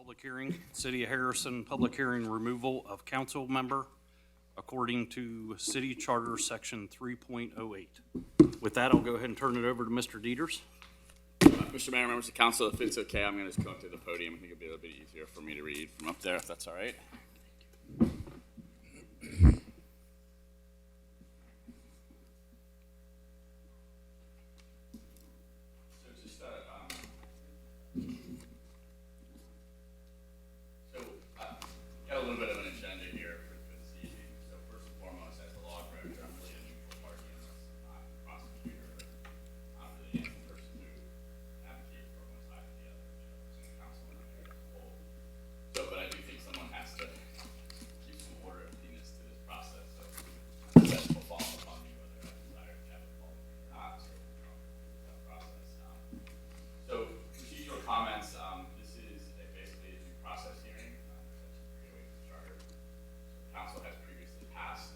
Public hearing, City of Harrison, public hearing removal of council member according to City Charter Section 3.08. With that, I'll go ahead and turn it over to Mr. Dieters. Mr. Mayor, members of council, if it's okay, I'm going to just come up to the podium. I think it'll be a little bit easier for me to read from up there, if that's all right. Got a little bit of an agenda here for this evening. So first and foremost, as a law director, I'm really a neutral party in this. I'm a prosecutor. I'm really the person who advocates for one side or the other, represent council and the whole. So, but I do think someone has to keep some order and cleanness to this process. So that will fall upon me whether I desire to have it follow or not. So that process. So procedural comments. This is basically a due process hearing. Council has previously passed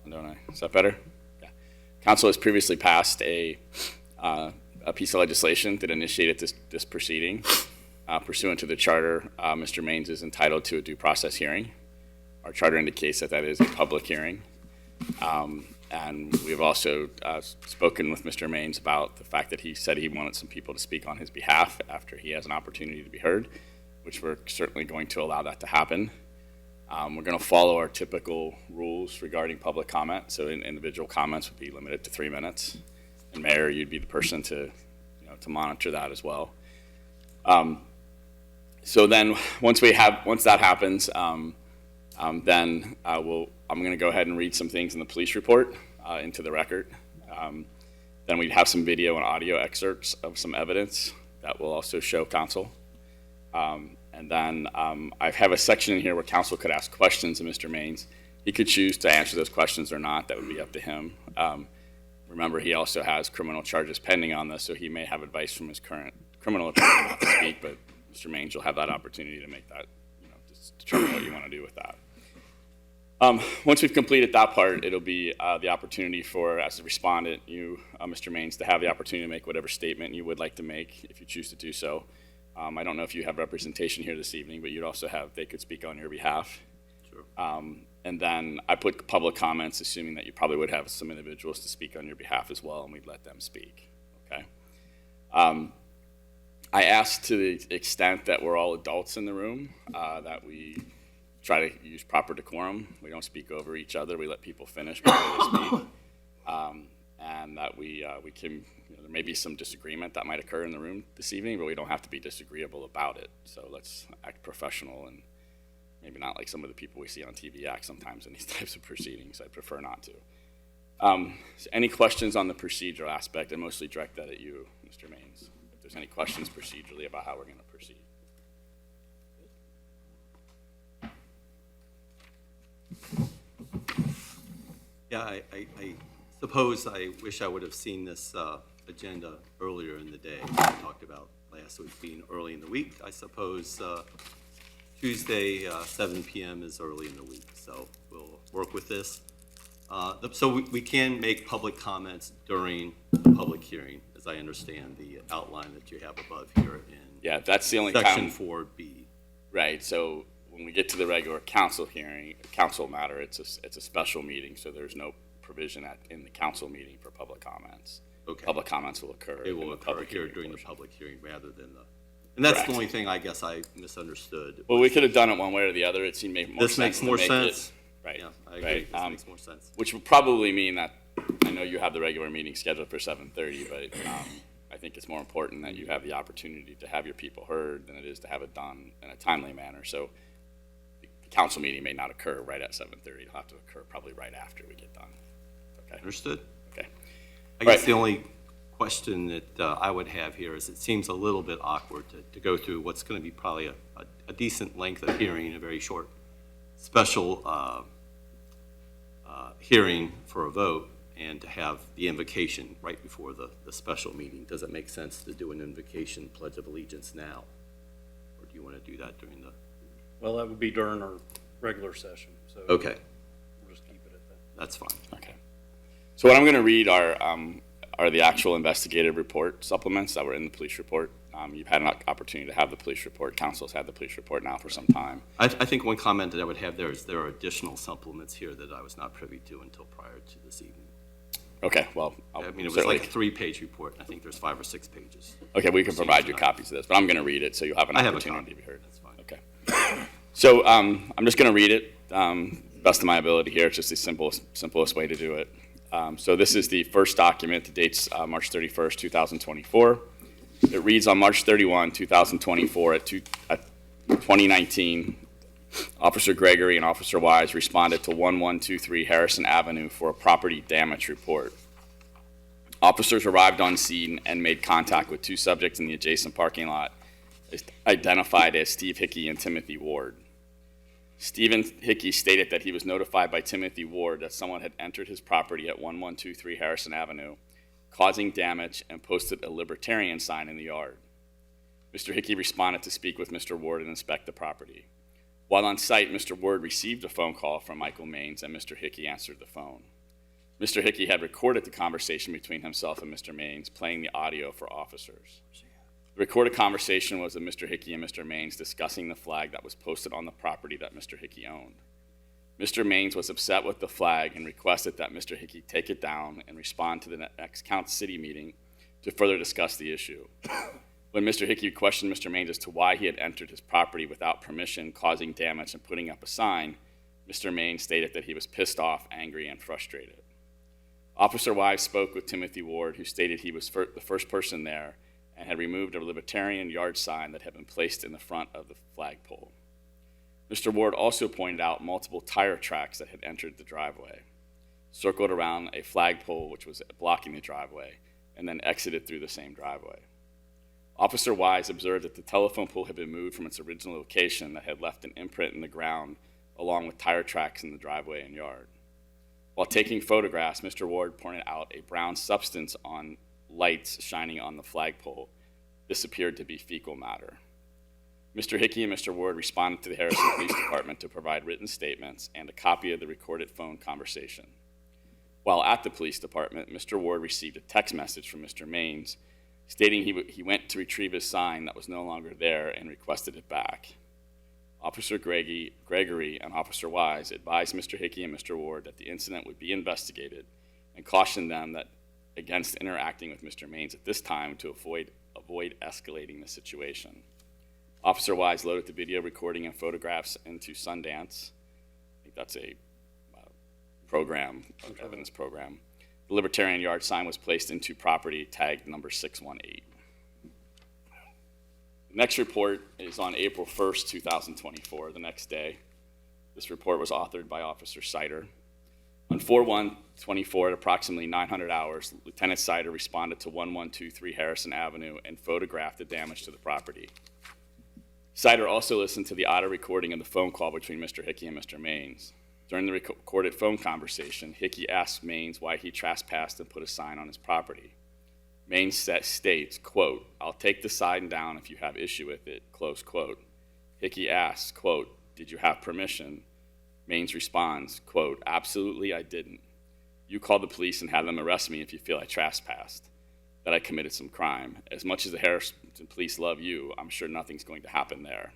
don't I? Is that better? Yeah. Council has previously passed a piece of legislation that initiated this proceeding. Pursuant to the charter, Mr. Maines is entitled to a due process hearing. Our charter indicates that that is a public hearing. And we've also spoken with Mr. Maines about the fact that he said he wanted some people to speak on his behalf after he has an opportunity to be heard, which we're certainly going to allow that to happen. We're going to follow our typical rules regarding public comment. So individual comments would be limited to 3 minutes. And Mayor, you'd be the person to monitor that as well. So then once that happens, then I'm going to go ahead and read some things in the police report into the record. Then we'd have some video and audio excerpts of some evidence that will also show council. And then I have a section in here where council could ask questions of Mr. Maines. He could choose to answer those questions or not. That would be up to him. Remember, he also has criminal charges pending on this, so he may have advice from his current criminal attorney not to speak, but Mr. Maines, you'll have that opportunity to make that, just determine what you want to do with that. Once we've completed that part, it'll be the opportunity for, as a respondent, you, Mr. Maines, to have the opportunity to make whatever statement you would like to make if you choose to do so. I don't know if you have representation here this evening, but you'd also have, they could speak on your behalf. Sure. And then I put public comments, assuming that you probably would have some individuals to speak on your behalf as well, and we'd let them speak, okay? I asked, to the extent that we're all adults in the room, that we try to use proper decorum. We don't speak over each other. We let people finish before they speak. And that we can, there may be some disagreement that might occur in the room this evening, but we don't have to be disagreeable about it. So let's act professional and maybe not like some of the people we see on TV act sometimes in these types of proceedings. I'd prefer not to. So any questions on the procedural aspect? I mostly direct that at you, Mr. Maines. If there's any questions procedurally about how we're going to proceed. Yeah, I suppose I wish I would have seen this agenda earlier in the day. We talked about last week being early in the week. I suppose Tuesday, 7 p.m. is early in the week, so we'll work with this. So we can make public comments during the public hearing, as I understand the outline that you have above here in that's the only Section 4B. Right, so when we get to the regular council hearing, council matter, it's a special meeting, so there's no provision in the council meeting for public comments. Okay. Public comments will occur. They will occur here during the public hearing rather than the, and that's the only thing I guess I misunderstood. Well, we could have done it one way or the other. It seemed more sense. This makes more sense. Right. Yeah, I agree. This makes more sense. Which would probably mean that, I know you have the regular meeting scheduled for 7:30, but I think it's more important that you have the opportunity to have your people heard than it is to have it done in a timely manner. So the council meeting may not occur right at 7:30. It'll have to occur probably right after we get done. Okay. Understood. Okay. I guess the only question that I would have here is it seems a little bit awkward to go through what's going to be probably a decent length of hearing, a very short special hearing for a vote, and to have the invocation right before the special meeting. Does it make sense to do an invocation, Pledge of Allegiance now? Or do you want to do that during the... Well, that would be during our regular session. So okay. We'll just keep it at that. That's fine. Okay. So what I'm going to read are are the actual investigative report supplements that were in the police report. You've had an opportunity to have the police report. Council's had the police report now for some time. I think one comment that I would have there is there are additional supplements here that I was not privy to until prior to this evening. Okay, well, I mean, it was certainly- like a 3-page report, and I think there's 5 or 6 pages. Okay, we can provide you copies of this, but I'm going to read it so you'll have an I have a opportunity copy. to be heard. That's fine. Okay. So I'm just going to read it, best of my ability here. It's just the simplest way to do it. So this is the first document. The date's March 31st, 2024. It reads on March 31, 2024 at 2019, Officer Gregory and Officer Wise responded to 1123 Harrison Avenue for a property damage report. Officers arrived on scene and made contact with 2 subjects in the adjacent parking lot, identified as Steve Hickey and Timothy Ward. Stephen Hickey stated that he was notified by Timothy Ward that someone had entered his property at 1123 Harrison Avenue, causing damage, and posted a libertarian sign in the yard. Mr. Hickey responded to speak with Mr. Ward and inspect the property. While on site, Mr. Ward received a phone call from Michael Maines, and Mr. Hickey answered the phone. Mr. Hickey had recorded the conversation between himself and Mr. Maines, playing the audio for officers. The recorded conversation was of Mr. Hickey and Mr. Maines discussing the flag that was posted on the property that Mr. Hickey owned. Mr. Maines was upset with the flag and requested that Mr. Hickey take it down and respond to the next Council City meeting to further discuss the issue. When Mr. Hickey questioned Mr. Maines as to why he had entered his property without permission, causing damage and putting up a sign, Mr. Maines stated that he was pissed off, angry, and frustrated. Officer Wise spoke with Timothy Ward, who stated he was the first person there and had removed a libertarian yard sign that had been placed in the front of the flagpole. Mr. Ward also pointed out multiple tire tracks that had entered the driveway, circled around a flagpole which was blocking the driveway, and then exited through the same driveway. Officer Wise observed that the telephone pole had been moved from its original location that had left an imprint in the ground, along with tire tracks in the driveway and yard. While taking photographs, Mr. Ward pointed out a brown substance on lights shining on the flagpole. This appeared to be fecal matter. Mr. Hickey and Mr. Ward responded to the Harrison Police Department to provide written statements and a copy of the recorded phone conversation. While at the police department, Mr. Ward received a text message from Mr. Maines stating he went to retrieve his sign that was no longer there and requested it back. Officer Gregory and Officer Wise advised Mr. Hickey and Mr. Ward that the incident would be investigated and cautioned them that against interacting with Mr. Maines at this time to avoid escalating the situation. Officer Wise loaded the video recording and photographs into Sundance. I think that's a evidence program. The Libertarian yard sign was placed into property tagged number 618. The next report is on April 1st, 2024, the next day. This report was authored by Officer Sider. On 4/1/24 at approximately 900 hours, Lieutenant Sider responded to 1123 Harrison Avenue and photographed the damage to the property. Sider also listened to the audio recording of the phone call between Mr. Hickey and Mr. Maines. During the recorded phone conversation, Hickey asked Maines why he trespassed and put a sign on his property. Maines states, quote, "I'll take the sign down if you have issue with it," close quote. Hickey asks, quote, "Did you have permission?" Maines responds, quote, "Absolutely, I didn't. You call the police and have them arrest me if you feel I trespassed, that I committed some crime. As much as the Harrison police love you, I'm sure nothing's going to happen there."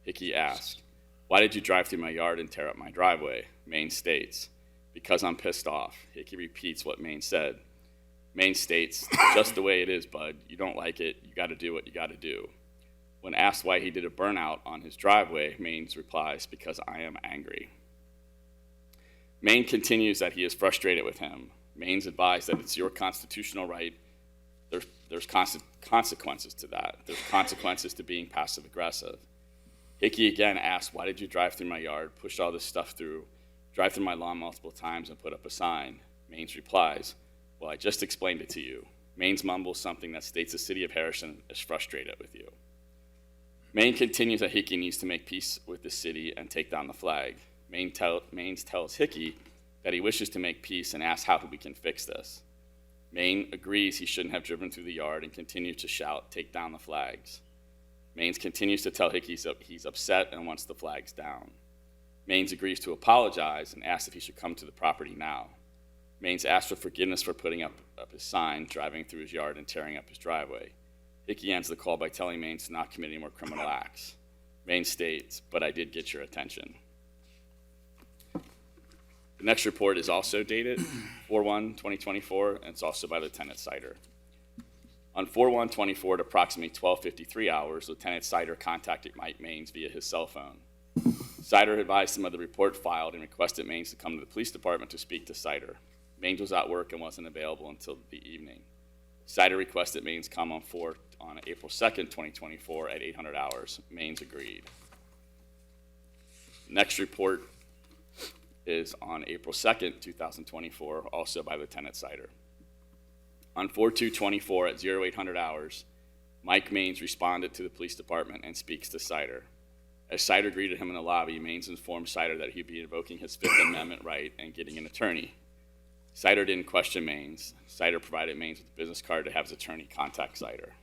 Hickey asks, "Why did you drive through my yard and tear up my driveway?" Maines states, "Because I'm pissed off." Hickey repeats what Maines said. Maines states, "Just the way it is, bud. You don't like it, you gotta do what you gotta do." When asked why he did a burnout on his driveway, Maines replies, "Because I am angry." Maines continues that he is frustrated with him. Maines advised that it's your constitutional right. There's consequences to that. There's consequences to being passive aggressive. Hickey again asks, "Why did you drive through my yard, push all this stuff through, drive through my lawn multiple times and put up a sign?" Maines replies, "Well, I just explained it to you." Maines mumbles something that states the city of Harrison is frustrated with you. Maines continues that Hickey needs to make peace with the city and take down the flag. Maines tells Hickey that he wishes to make peace and asks how we can fix this. Maines agrees he shouldn't have driven through the yard and continues to shout, "Take down the flags." Maines continues to tell Hickey he's upset and wants the flags down. Maines agrees to apologize and asks if he should come to the property now. Maines asks for forgiveness for putting up up his sign, driving through his yard and tearing up his driveway. Hickey ends the call by telling Maines to not commit any more criminal acts. Maines states, "But I did get your attention." The next report is also dated 4/1/2024, and it's also by Lieutenant Sider. On 4/1/24 at approximately 12:53 hours, Lieutenant Sider contacted Mike Maines via his cell phone. Sider advised him of the report filed and requested Maines to come to the police department to speak to Sider. Maines was at work and wasn't available until the evening. Sider requested Maines come on April 2nd, 2024 at 800 hours. Maines agreed. Next report is on April 2nd, 2024, also by Lieutenant Sider. On 4/2/24 at 0800 hours, Mike Maines responded to the police department and speaks to Sider. As Sider greeted him in the lobby, Maines informed Sider that he'd be invoking his Fifth Amendment right and getting an attorney. Sider didn't question Maines. Sider provided Maines with a business card to have his attorney contact Sider.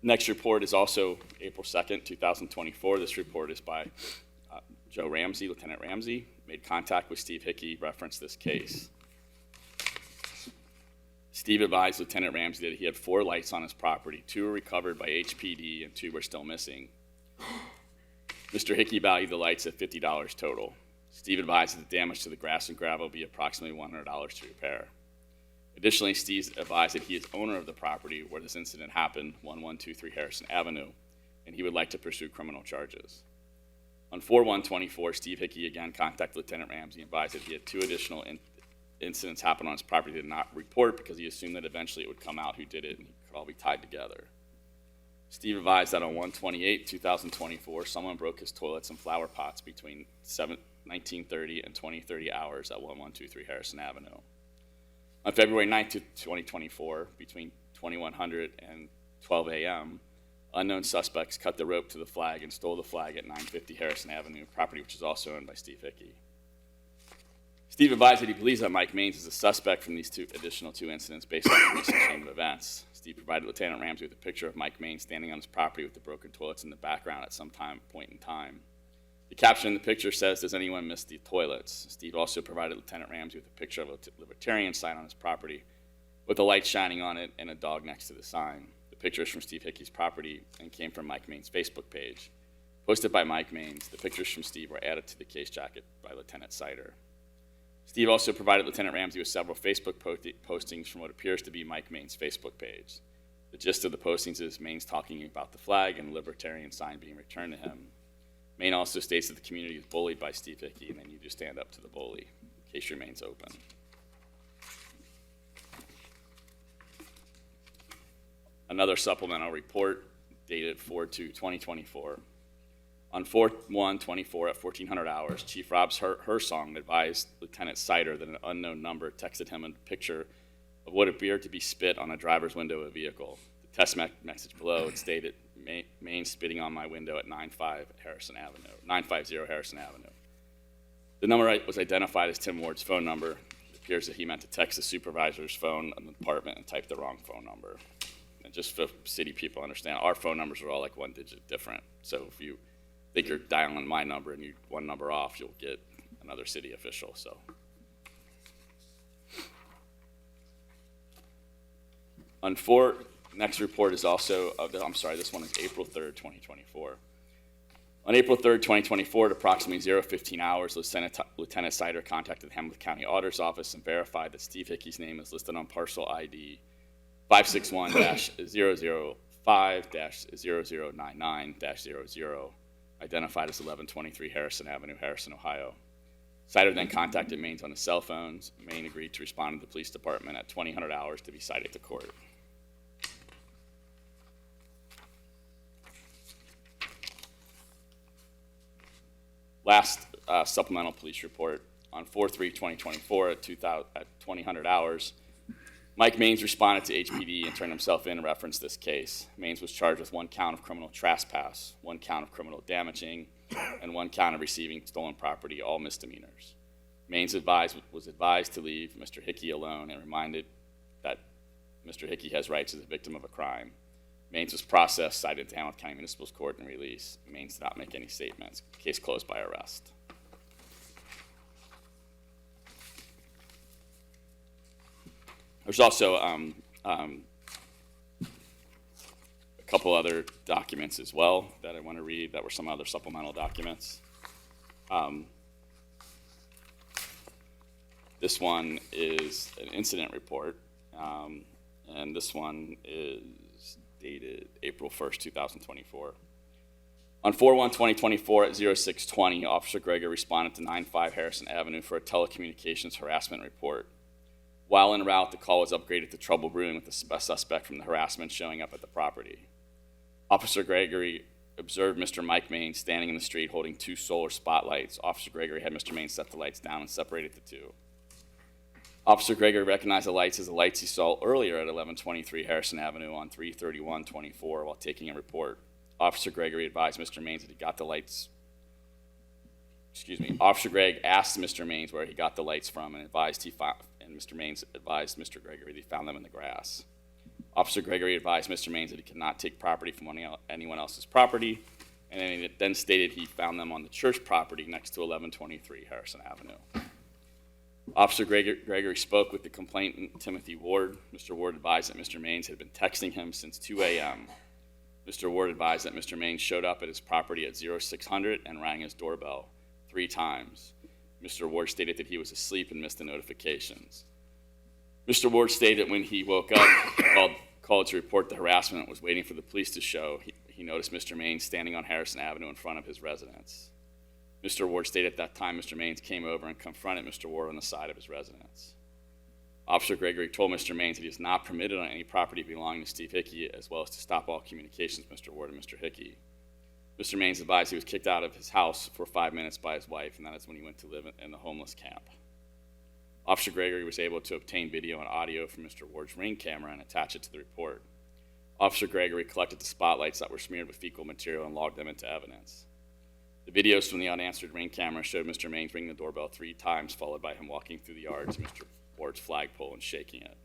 Next report is also April 2nd, 2024. This report is by Joe Ramsey, Lieutenant Ramsey. Made contact with Steve Hickey, referenced this case. Steve advised Lieutenant Ramsey that he had 4 lights on his property. 2 were recovered by HPD and 2 were still missing. Mr. Hickey valued the lights at $50 total. Steve advised that the damage to the grass and gravel would be approximately $100 to repair. Additionally, Steve advised that he is owner of the property where this incident happened, 1123 Harrison Avenue, and he would like to pursue criminal charges. On 4/1/24, Steve Hickey again contacted Lieutenant Ramsey and advised that he had 2 additional incidents happen on his property that did not report because he assumed that eventually it would come out who did it and it could all be tied together. Steve advised that on 1/28/2024, someone broke his toilets and flower pots between 1930 and 2030 hours at 1123 Harrison Avenue. On February 9th, 2024, between 2100 and 12 a.m., unknown suspects cut the rope to the flag and stole the flag at 950 Harrison Avenue, property which is also owned by Steve Hickey. Steve advised that he believes that Mike Maines is a suspect from these additional two incidents based on the recent chain of events. Steve provided Lieutenant Ramsey with a picture of Mike Maines standing on his property with the broken toilets in the background at some point in time. The caption in the picture says, "Does anyone miss the toilets?" Steve also provided Lieutenant Ramsey with a picture of a libertarian sign on his property with a light shining on it and a dog next to the sign. The picture is from Steve Hickey's property and came from Mike Maines' Facebook page. Posted by Mike Maines, the pictures from Steve were added to the case jacket by Lieutenant Sider. Steve also provided Lieutenant Ramsey with several Facebook postings from what appears to be Mike Maines' Facebook page. The gist of the postings is Maines talking about the flag and the libertarian sign being returned to him. Maine also states that the community is bullied by Steve Hickey and they need to stand up to the bully. The case remains open. Another supplemental report dated 4/2/2024. On 4/1/24 at 1400 hours, Chief Rob Hersong advised Lieutenant Sider that an unknown number texted him a picture of what appeared to be spit on a driver's window of a vehicle. The text message below it stated, "Maines spitting on my window at 950 Harrison Avenue. The number was identified as Tim Ward's phone number. It appears that he meant to text the supervisor's phone in the department and type the wrong phone number. And just so city people understand, our phone numbers are all like 1 digit different. So if you think you're dialing my number and you're 1 number off, you'll get another city official. So, next report is also, this one is April 3rd, 2024. On April 3rd, 2024, at approximately 0:15 hours, Lieutenant Sider contacted the Hamilton County Auditor's Office and verified that Steve Hickey's name is listed on parcel ID 561-005-0099-00, identified as 1123 Harrison Avenue, Harrison, Ohio. Sider then contacted Maines on his cell phones. Maine agreed to respond to the police department at 2000 hours to be cited to court. Last supplemental police report on 4/3/2024 at 2000 hours, Mike Maines responded to HPD and turned himself in and referenced this case. Maines was charged with 1 count of criminal trespass, 1 count of criminal damaging, and 1 count of receiving stolen property, all misdemeanors. Maines was advised to leave Mr. Hickey alone and reminded that Mr. Hickey has rights as a victim of a crime. Maines was processed, cited to Hamilton County Municipal Court, and released. Maines did not make any statements. Case closed by arrest. There's also a couple other documents as well that I want to read that were some other supplemental documents. This one is an incident report, and this one is dated April 1st, 2024. On 4/1/2024 at 06:20, Officer Greger responded to 95 Harrison Avenue for a telecommunications harassment report. While en route, the call was upgraded to trouble brewing with a suspect from the harassment showing up at the property. Officer Gregory observed Mr. Mike Maines standing in the street holding 2 solar spotlights. Officer Gregory had Mr. Maines set the lights down and separated the two. Officer Gregory recognized the lights as the lights he saw earlier at 1123 Harrison Avenue on 3/31/24 while taking a report. Officer Gregory advised Mr. Maines that he got the lights. Officer Gregg asked Mr. Maines where he got the lights from and Mr. Maines advised Mr. Gregory that he found them in the grass. Officer Gregory advised Mr. Maines that he could not take property from anyone else's property, and then stated he found them on the church property next to 1123 Harrison Avenue. Officer Gregory spoke with the complainant, Timothy Ward. Mr. Ward advised that Mr. Maines had been texting him since 2 a.m. Mr. Ward advised that Mr. Maines showed up at his property at 0600 and rang his doorbell 3 times. Mr. Ward stated that he was asleep and missed the notifications. Mr. Ward stated when he woke up, he called to report the harassment, was waiting for the police to show. He noticed Mr. Maines standing on Harrison Avenue in front of his residence. Mr. Ward stated at that time Mr. Maines came over and confronted Mr. Ward on the side of his residence. Officer Gregory told Mr. Maines that he is not permitted on any property belonging to Steve Hickey, as well as to stop all communications with Mr. Ward and Mr. Hickey. Mr. Maines advised he was kicked out of his house for 5 minutes by his wife, and that is when he went to live in the homeless camp. Officer Gregory was able to obtain video and audio from Mr. Ward's Ring camera and attach it to the report. Officer Gregory collected the spotlights that were smeared with fecal material and logged them into evidence. The videos from the unanswered Ring camera showed Mr. Maines ringing the doorbell 3 times, followed by him walking through the yard to Mr. Ward's flagpole and shaking it.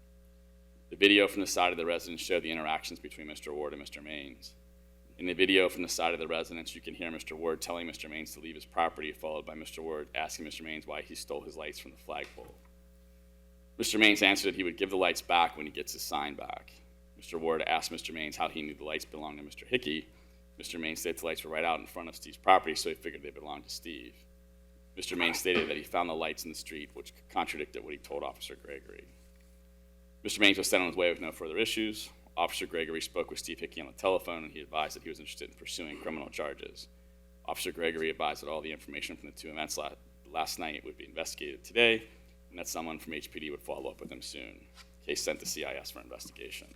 The video from the side of the residence showed the interactions between Mr. Ward and Mr. Maines. In the video from the side of the residence, you can hear Mr. Ward telling Mr. Maines to leave his property, followed by Mr. Ward asking Mr. Maines why he stole his lights from the flagpole. Mr. Maines answered that he would give the lights back when he gets his sign back. Mr. Ward asked Mr. Maines how he knew the lights belonged to Mr. Hickey. Mr. Maines said the lights were right out in front of Steve's property, so he figured they belonged to Steve. Mr. Maines stated that he found the lights in the street, which contradicted what he told Officer Gregory. Mr. Maines was sent on his way with no further issues. Officer Gregory spoke with Steve Hickey on the telephone, and he advised that he was interested in pursuing criminal charges. Officer Gregory advised that all the information from the 2 events last night would be investigated today, and that someone from HPD would follow up with him soon. Case sent to CIS for investigation.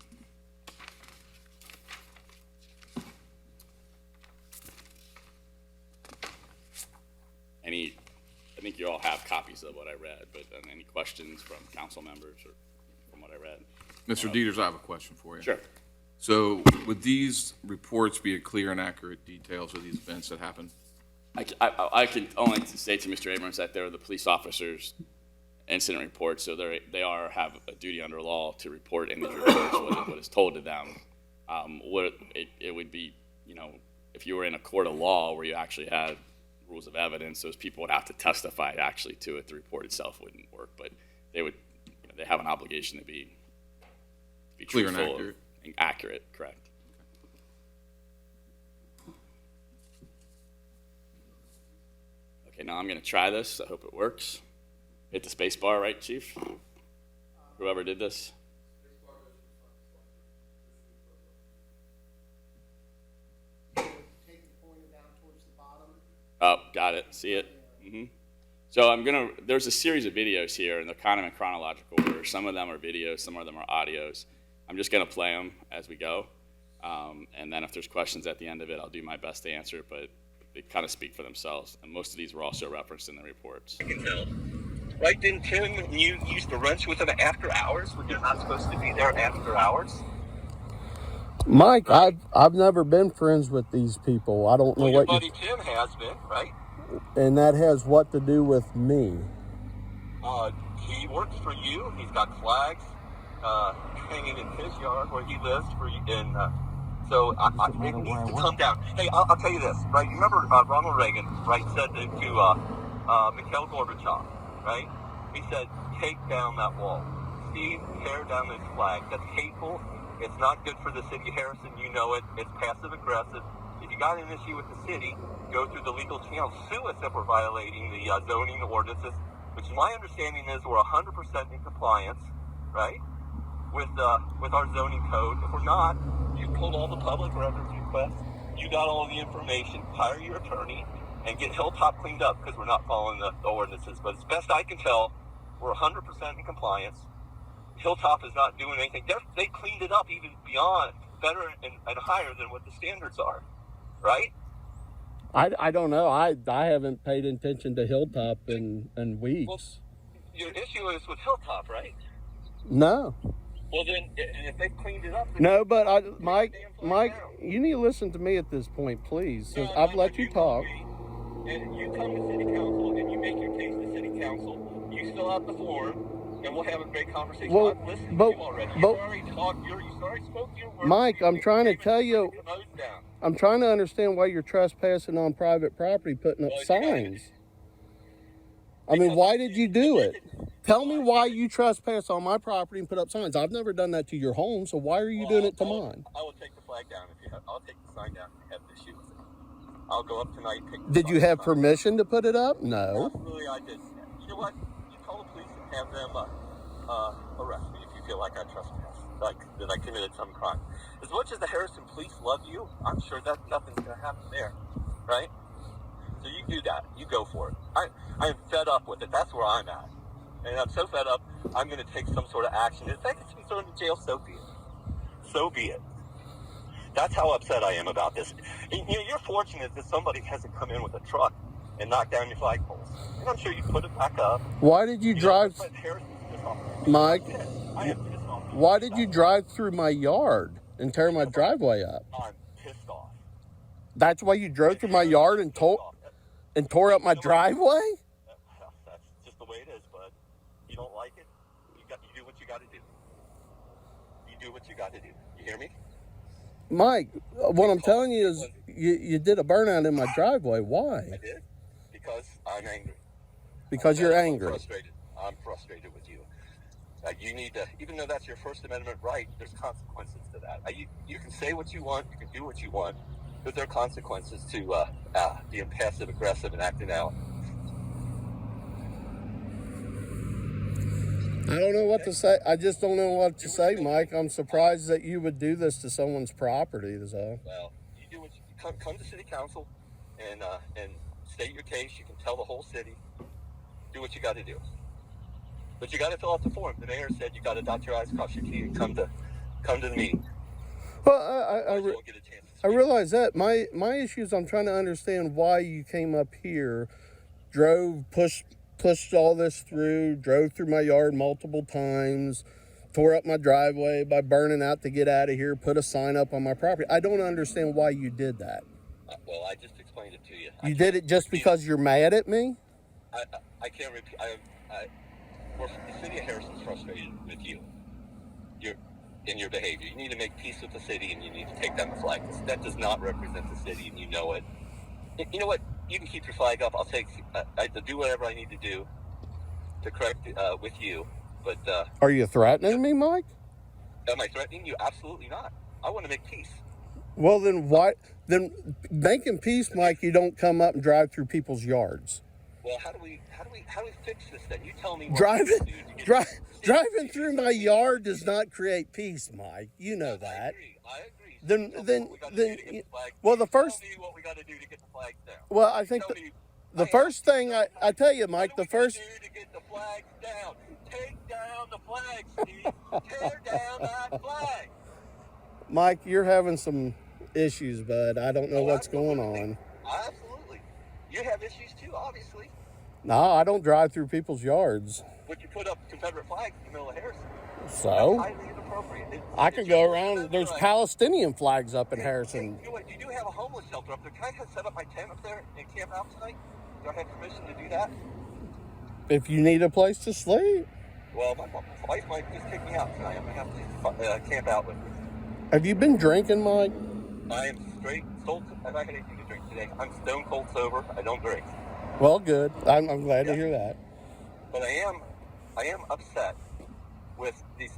I think you all have copies of what I read, but any questions from council members or from what I read? Mr. Dieters, I have a question for you. Sure. So would these reports be a clear and accurate details of these events that happened? I can only say to Mr. Abrams that they're the police officers' incident reports, so they have a duty under law to report in these reports what is told to them. It would be, if you were in a court of law where you actually had rules of evidence, those people would have to testify actually to it. The report itself wouldn't work, but they would, they have an obligation to be Clear and truthful accurate. and accurate, correct. Okay, now I'm going to try this. I hope it works. Hit the space bar, right, Chief? Whoever did this. Take the pointer down towards the bottom. Oh, got it. See it? Mm-hmm. So there's a series of videos here, and they're kind of in chronological order. Some of them are videos, some of them are audios. I'm just going to play them as we go. And then if there's questions at the end of it, I'll do my best to answer, but they kind of speak for themselves. And most of these were also referenced in the reports. I can tell. Right, didn't Tim, you used to lunch with him after hours when you're not supposed to be there after hours? Mike, I've never been friends with these people. I don't know Well, your what buddy Tim has been, right? and that has what to do with me. He works for you. He's got flags hanging in his yard where he lives So it needs to come down. Hey, I'll tell you this, right? You remember Ronald Reagan, right, said to Mikhail Gorbachev, right? He said, take down that wall. Steve, tear down this flag. That's hateful. It's not good for the city of Harrison. You know it. It's passive aggressive. If you got an issue with the city, go through the legal channel. Sue us if we're violating the zoning ordinances, which my understanding is we're 100% in compliance, right, with our zoning code. If we're not, you pulled all the public records requests. You got all the information. Hire your attorney and get Hilltop cleaned up because we're not following the ordinances. But as best I can tell, we're 100% in compliance. Hilltop is not doing anything. They cleaned it up even beyond, better and higher than what the standards are, right? I don't know. I haven't paid attention to Hilltop in weeks. Well, your issue is with Hilltop, right? No. Well, then, if they cleaned it up... No, but Mike, you need to listen to me at this point, please. No, I've let you talk. And you come to city council and you make your case to city council. You fill out the form, and we'll have a great conversation. Well, I've listened but- to you already. but- You already spoke your words. Mike, I'm trying to tell you, I'm trying to understand why you're trespassing on private property, putting up signs. I mean, why did you do it? Tell me why you trespass on my property and put up signs. I've never done that to your home, so why are you doing it to mine? I will take the flag down if you have. I'll take the sign down if you have an issue with it. I'll go up tonight and take the Did you have sign. permission to put it up? No. Absolutely, I did. You know what? You call the police and have them arrest me if you feel like I trespassed, like that I committed some crime. As much as the Harrison police love you, I'm sure that nothing's going to happen there, right? So you do that. You go for it. I am fed up with it. That's where I'm at. And I'm so fed up, I'm going to take some sort of action. If I get me thrown in jail, so be it. So be it. That's how upset I am about this. You know, you're fortunate that somebody hasn't come in with a truck and knocked down your flagpoles. And I'm sure you put it back up. Why did you drive, But Harrison's pissed off. Mike? I am pissed off. Why did you drive through my yard and tear my driveway up? I'm pissed off. That's why you drove through my yard and tore up my driveway? That's just the way it is, bud. You don't like it, you do what you got to do. You do what you got to do. You hear me? Mike, what I'm telling you is you did a burnout in my driveway. I Why? did because I'm angry. Because you're angry. I'm frustrated with you. You need to, even though that's your First Amendment right, there's consequences to that. You can say what you want, you can do what you want, but there are consequences to being passive aggressive and acting out. I don't know what to say. I just don't know what to say, Mike. I'm surprised that you would do this to someone's property, is all. Well, you do what you come to city council and state your case. You can tell the whole city. Do what you got to do. But you got to fill out the form. The mayor said you got to dot your I's, cross your T's, and come to the meeting. Well, I realize that. My issue is I'm trying to understand why you came up here, pushed all this through, drove through my yard multiple times, tore up my driveway by burning out to get out of here, put a sign up on my property. I don't understand why you did that. Well, I just explained it to you. You did it just because you're mad at me? I can't repeat. The city of Harrison's frustrated with you. In your behavior. You need to make peace with the city, and you need to take down the flag. That does not represent the city, and you know it. You know what? You can keep your flag up. I'll do whatever I need to do to correct with you. But Are you threatening me, Mike? am I threatening you? Absolutely not. I want to make peace. Well, then why? Then making peace, Mike, you don't come up and drive through people's yards. Well, how do we fix this then? You tell me. What Driving through my yard does not create peace, Mike. You know that. I agree. Then Well, the first. Tell me what we got to do to get the flags down. Well, I think the first thing I tell you, Mike, the first. What do we do to get the flags down? Take down the flag, Steve. Tear down that flag. Mike, you're having some issues, bud. I don't know what's going on. Absolutely. You have issues too, obviously. No, I don't drive through people's yards. But you put up Confederate flags in the middle of Harrison. So? That's highly inappropriate. I could go around. There's Palestinian flags up in Harrison. You know what? You do have a homeless shelter up there. Can I set up my tent up there and camp out tonight? Do I have permission to do that? If you need a place to sleep. Well, my wife might just kick me out tonight. I'm going to have to camp out with me. Have you been drinking, Mike? I am straight, sold. I'm not going to anything to drink today. I'm stone cold sober. I don't drink. Well, good. I'm glad to hear that. But I am upset with these.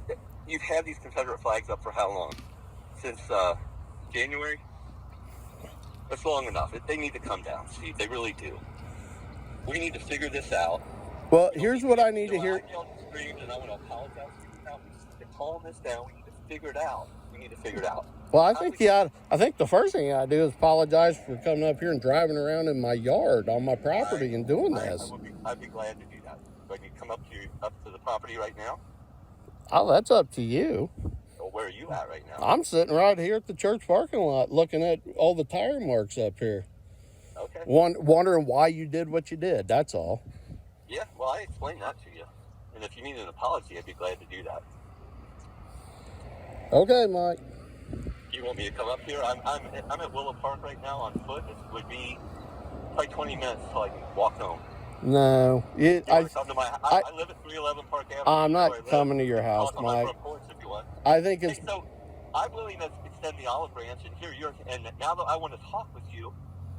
You've had these Confederate flags up for how long? Since January? That's long enough. They need to come down, Steve. They really do. We need to figure this out. Well, here's what I need to hear. I yelled and screamed, and I want to apologize to you now. We need to calm this down. We need to figure it out. Well, I think I think the first thing I do is apologize for coming up here and driving around in my yard on my property and doing this. I'd be glad to do that. Do I need to come up to the property right now? Oh, that's up to you. Or where are you at right now? I'm sitting right here at the church parking lot looking at all the tire marks up here. Okay. Wondering why you did what you did, that's all. Yeah, well, I explained that to you. And if you need an apology, I'd be glad to do that. Okay, Mike. You want me to come up here? I'm at Willow Park right now on foot. It would be probably 20 minutes until I can walk home. No. I live at 311 Park Avenue. I'm not coming to your house, Mike. I think it's... So, I'm willing to extend the olive branch and and now that I want to talk with you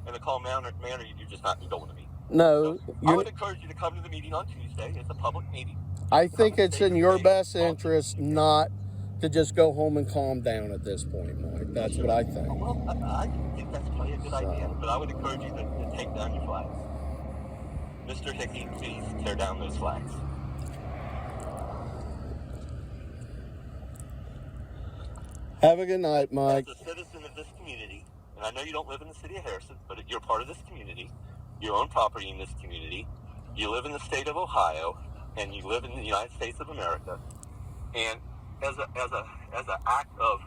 in a calm manner, you're just not going to me. No. So I would encourage you to come to the meeting on Tuesday. It's a public meeting. I think it's in your best interest not to just go home and calm down at this point, Mike. That's what I think. Well, I think that's probably a good idea, but I would encourage you to take down your flags. Mr. Hickey, please tear down those flags. Have a good night, Mike. As a citizen of this community, and I know you don't live in the city of Harrison, but you're part of this community. You own property in this community. You live in the state of Ohio, and you live in the United States of America. And as an act of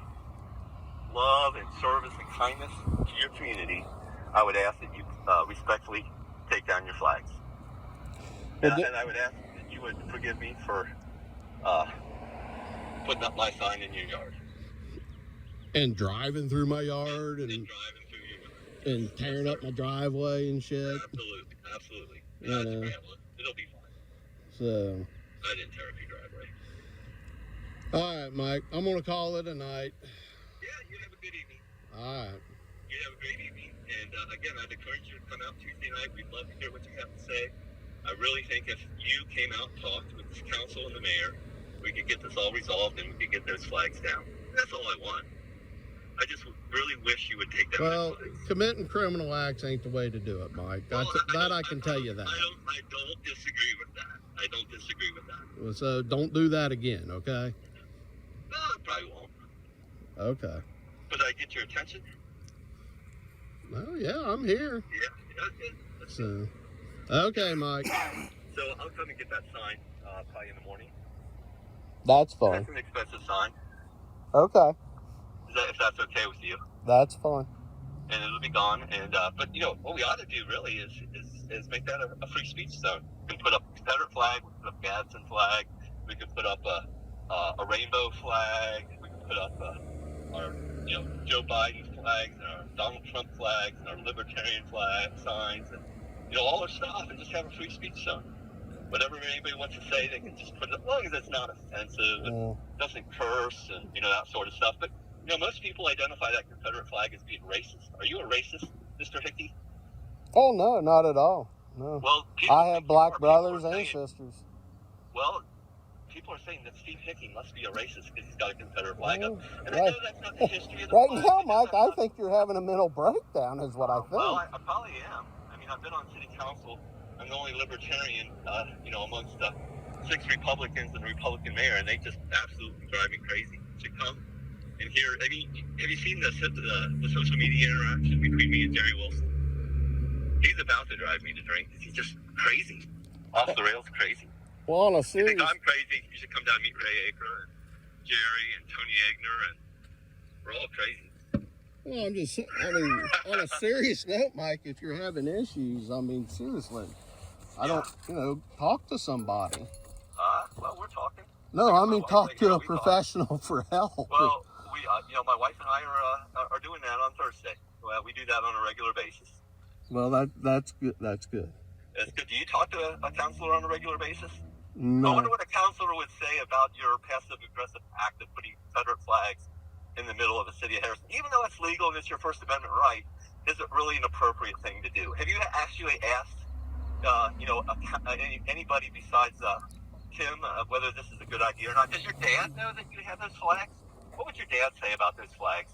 love and service and kindness to your community, I would ask that you respectfully take down your flags. And I would ask that you would forgive me for putting up my sign in your yard. And driving through my yard and tearing up my driveway and shit. Absolutely. You know. It'll be fine. So. I didn't tear up your driveway. All right, Mike. I'm going to call it a night. Yeah, you have a good evening. All right. You have a great evening. And again, I'd encourage you to come out Tuesday night. We'd love to hear what you have to say. I really think if you came out and talked with this council and the mayor, we could get this all resolved and we could get those flags down. That's all I want. I just really wish you would take down those flags. Committing criminal acts ain't the way to do it, Mike. I can tell you that. I don't disagree with that. I don't disagree with that. Well, so don't do that again, okay? No, I probably won't. Okay. But I get your attention? Well, yeah, I'm here. Yeah. So, okay, Mike. So I'll come and get that sign probably in the morning. That's fine. That's an expensive sign. Okay. If that's okay with you. That's fine. And it'll be gone. And but what we ought to do really is make that a free speech zone. We can put up a Confederate flag, we can put up a Gadsden flag, we can put up a rainbow flag, we can put up our Joe Biden flags and our Donald Trump flags and our libertarian flag signs and all our stuff, and just have a free speech zone. Whatever anybody wants to say, they can just put it up, as long as it's not offensive and doesn't curse and that sort of stuff. But most people identify that Confederate flag as being racist. Are you a racist, Mr. Hickey? Oh, no, not at all. No. Well, I have black brothers and sisters. Well, people are saying that Steve Hickey must be a racist because he's got a Confederate flag up. And right. I know that's not the history of the right flag. now, Mike, I think you're having a mental breakdown is what I think. Well, I probably am. I mean, I've been on city council. I'm the only libertarian, amongst 6 Republicans and a Republican mayor, and they just absolutely drive me crazy. To come and hear, have you seen the social media interaction between me and Jerry Wilson? He's about to drive me to drink. He's just crazy. Off the rails crazy. Well, on a You serious... think I'm crazy? You should come down and meet Ray Aker and Jerry and Tony Egner, and we're all crazy. Well, on a serious note, Mike, if you're having issues, seriously, talk to somebody. Well, we're talking. No, talk to a professional for help. Well, we, my wife and I are doing that on Thursday. Well, we do that on a regular basis. Well, that's good. That's good. That's good. Do you talk to a counselor on a regular basis? No. I wonder what a counselor would say about your passive-aggressive act of putting Confederate flags in the middle of the city of Harrison, even though it's legal and it's your First Amendment right, is it really an appropriate thing to do? Have you actually asked, anybody besides Tim whether this is a good idea or not? Does your dad know that you have those flags? What would your dad say about those flags?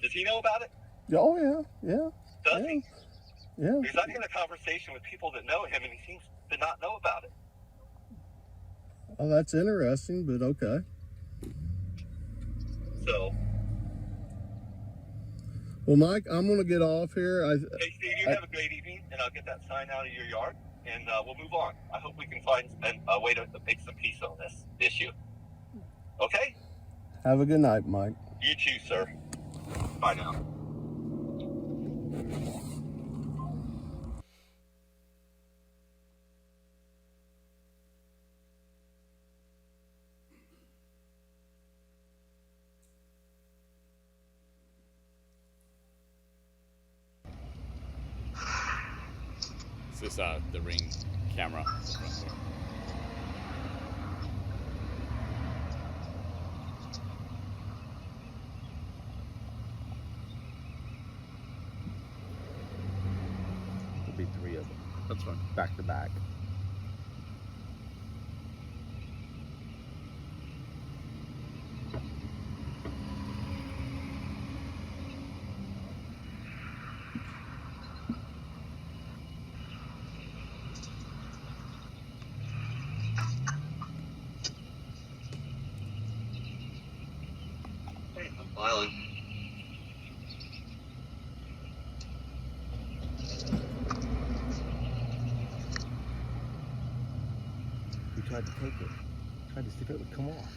Does he know about it? Oh, yeah. Does he? Yeah. Because I've had a conversation with people that know him, and he seems to not know about it. Oh, that's interesting, but okay. So, Well, Mike, I'm going to get off here. hey, Steve, you have a great evening, and I'll get that sign out of your yard, and we'll move on. I hope we can find a way to make some peace on this issue. Okay? Have a good night, Mike. You too, sir. Bye now. This is the Ring camera. There'll be 3 of them. That's fine. Back to back. Hey, I'm filing. We tried to take it. Tried to see if it would come off.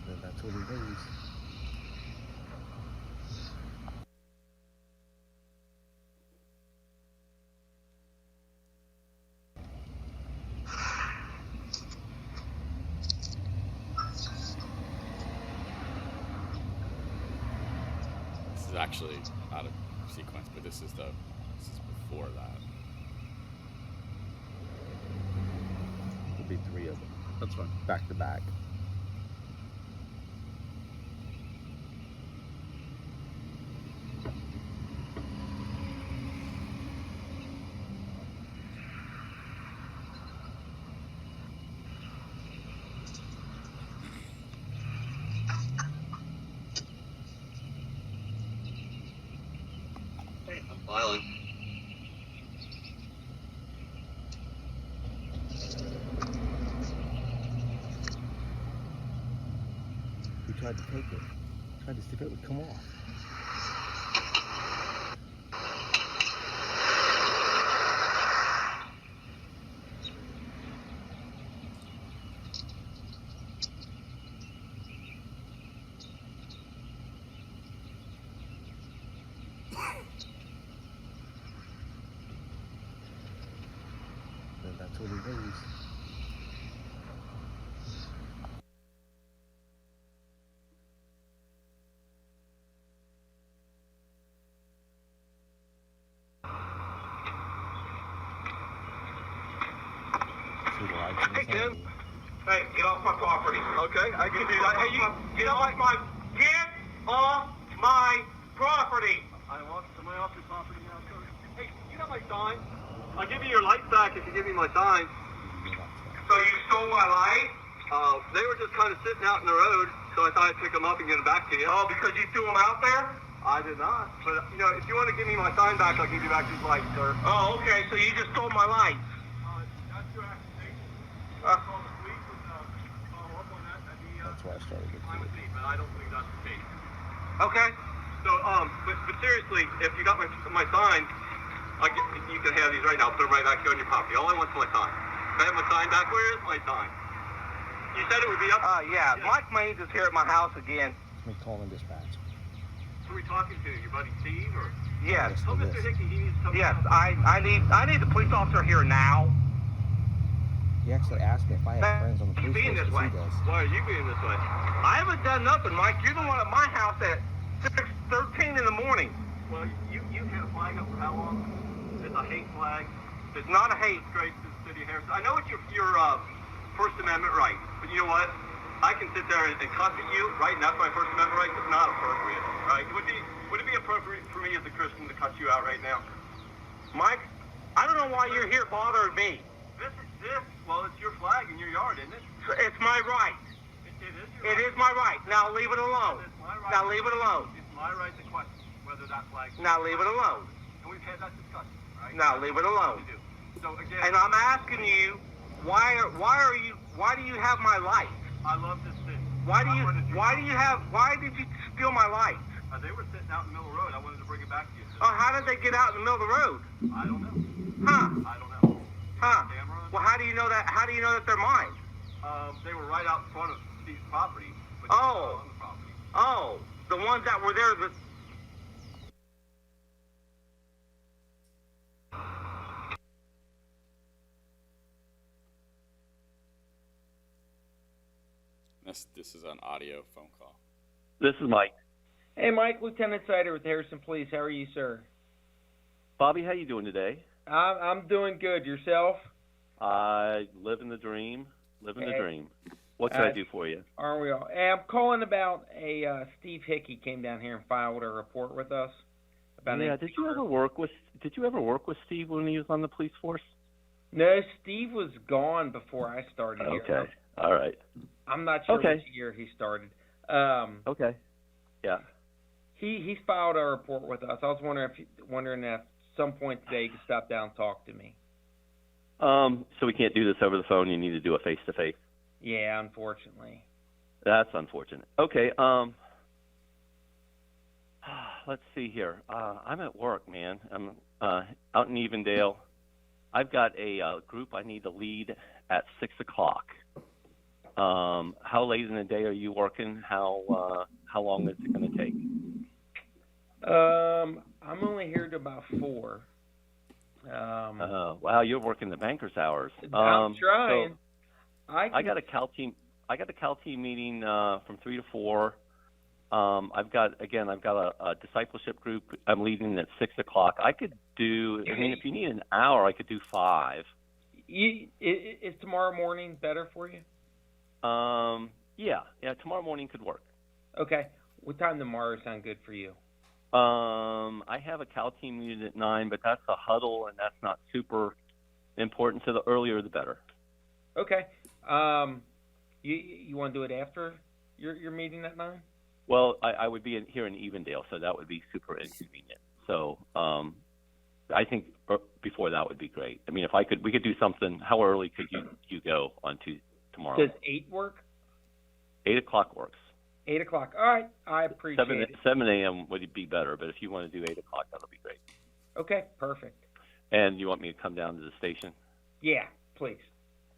And that's what it is. This is actually out of sequence, but this is before that. There'll be 3 of them. That's fine. Back to back. Hey, I'm filing. We tried to take it. Tried to see if it would come off. And that's what it is. See the lights in the Hey, Tim. sun. Hey, get off my property. Okay, I can do that. Hey, you get off my property. I want somebody off your property now, sir. Hey, you got my sign? I'll give you your lights back if you give me my sign. So you stole my light? They were just kind of sitting out in the road, so I thought I'd pick them up and get them back to you. Oh, because you threw them out there? I did not. But, if you want to give me my sign back, I'll give you back these lights, sir. Oh, okay, so you just stole my lights? That's your accusation. Call the police and follow up on that. That'd be That's why I started with fine with it. me, but I don't think that's the case. Okay. So, but seriously, if you got my sign, you can have these right now. Put them right back here on your property. All I want is my sign. Can I have my sign back? Where is my sign? You said it would be up. Yeah. Mike Maines is here at my house again. Let me call in dispatch. Should we talk? talking to? Your buddy Steve, or? Yes. Tell Mr. Hickey he needs to come. Yes, I need the police officer here now. He actually asked me if I had friends on the You police being force, this 'cause way. he does. Why are you being this way? I haven't done nothing, Mike. You're the one at my house at 6:13 in the morning. Well, you had a flag up for how long? It's a hate flag. It's not a hate. Disgrace to the city of Harrison. I know it's your First Amendment right, but you know what? I can sit there and cuss at you, right? And that's my First Amendment right. It's not appropriate, right? Would it be appropriate for me as a Christian to cuss you out right now? Mike, I don't know why you're here bothering me. Well, it's your flag in your yard, isn't it? It's my right. It is your right. It is my right. Now leave it alone. It's my right. Now leave it alone. It's my right to question whether that flag. Now leave it alone. And we've had that discussion, right? Now leave it alone. We do. So again, And I'm asking you, why do you have my light? I love this city. Why did you steal my light? They were sitting out in the middle of the road. I wanted to bring it back to you. Oh, how did they get out in the middle of the road? I don't know. Huh? I don't know. Huh? Camera? Well, how do you know that? How do you know that they're mine? They were right out in front of Steve's property. But Oh. on the property. Oh, the ones that were there. This is an audio phone call. This is Mike. Hey, Mike, Lieutenant Sider with Harrison Police. How are you, sir? Bobby, how you doing today? I'm doing good. Yourself? I live in the dream. Living the dream. What can I do for you? Aren't we all? Hey, I'm calling about Steve Hickey came down here and filed a report with us. About Did you ever work with Steve when he was on the police force? No, Steve was gone before I started here. Okay. All right. I'm not sure Okay. which year he started. Okay. Yeah. He's filed a report with us. I was wondering if at some point today you could stop down and talk to me. So we can't do this over the phone. You need to do it face to face. Yeah, unfortunately. That's unfortunate. Okay. Let's see here. I'm at work, man. I'm out in Evendale. I've got a group I need to lead at 6 o'clock. How late in the day are you working? How long is it going to take? I'm only here to about 4. Wow, you're working the banker's hours. I'm trying. So I got a Cal team meeting from 3 to 4. I've got a discipleship group I'm leading at 6 o'clock. I could do. I mean, if you need an hour, I could do 5. Is tomorrow morning better for you? Yeah. Tomorrow morning could work. Okay. What time tomorrow sound good for you? I have a Cal team meeting at 9, but that's a huddle, and that's not super important. So the earlier, the better. Okay. You want to do it after your meeting at 9? Well, I would be here in Evendale, so that would be super inconvenient. So I think before that would be great. I mean, we could do something. How early could you go on tomorrow? Does 8 work? 8 o'clock works. 8 o'clock. All right. I appreciate it. 7 a.m. would be better, but if you want to do 8 o'clock, that'll be great. Okay, perfect. And you want me to come down to the station? Yeah, please.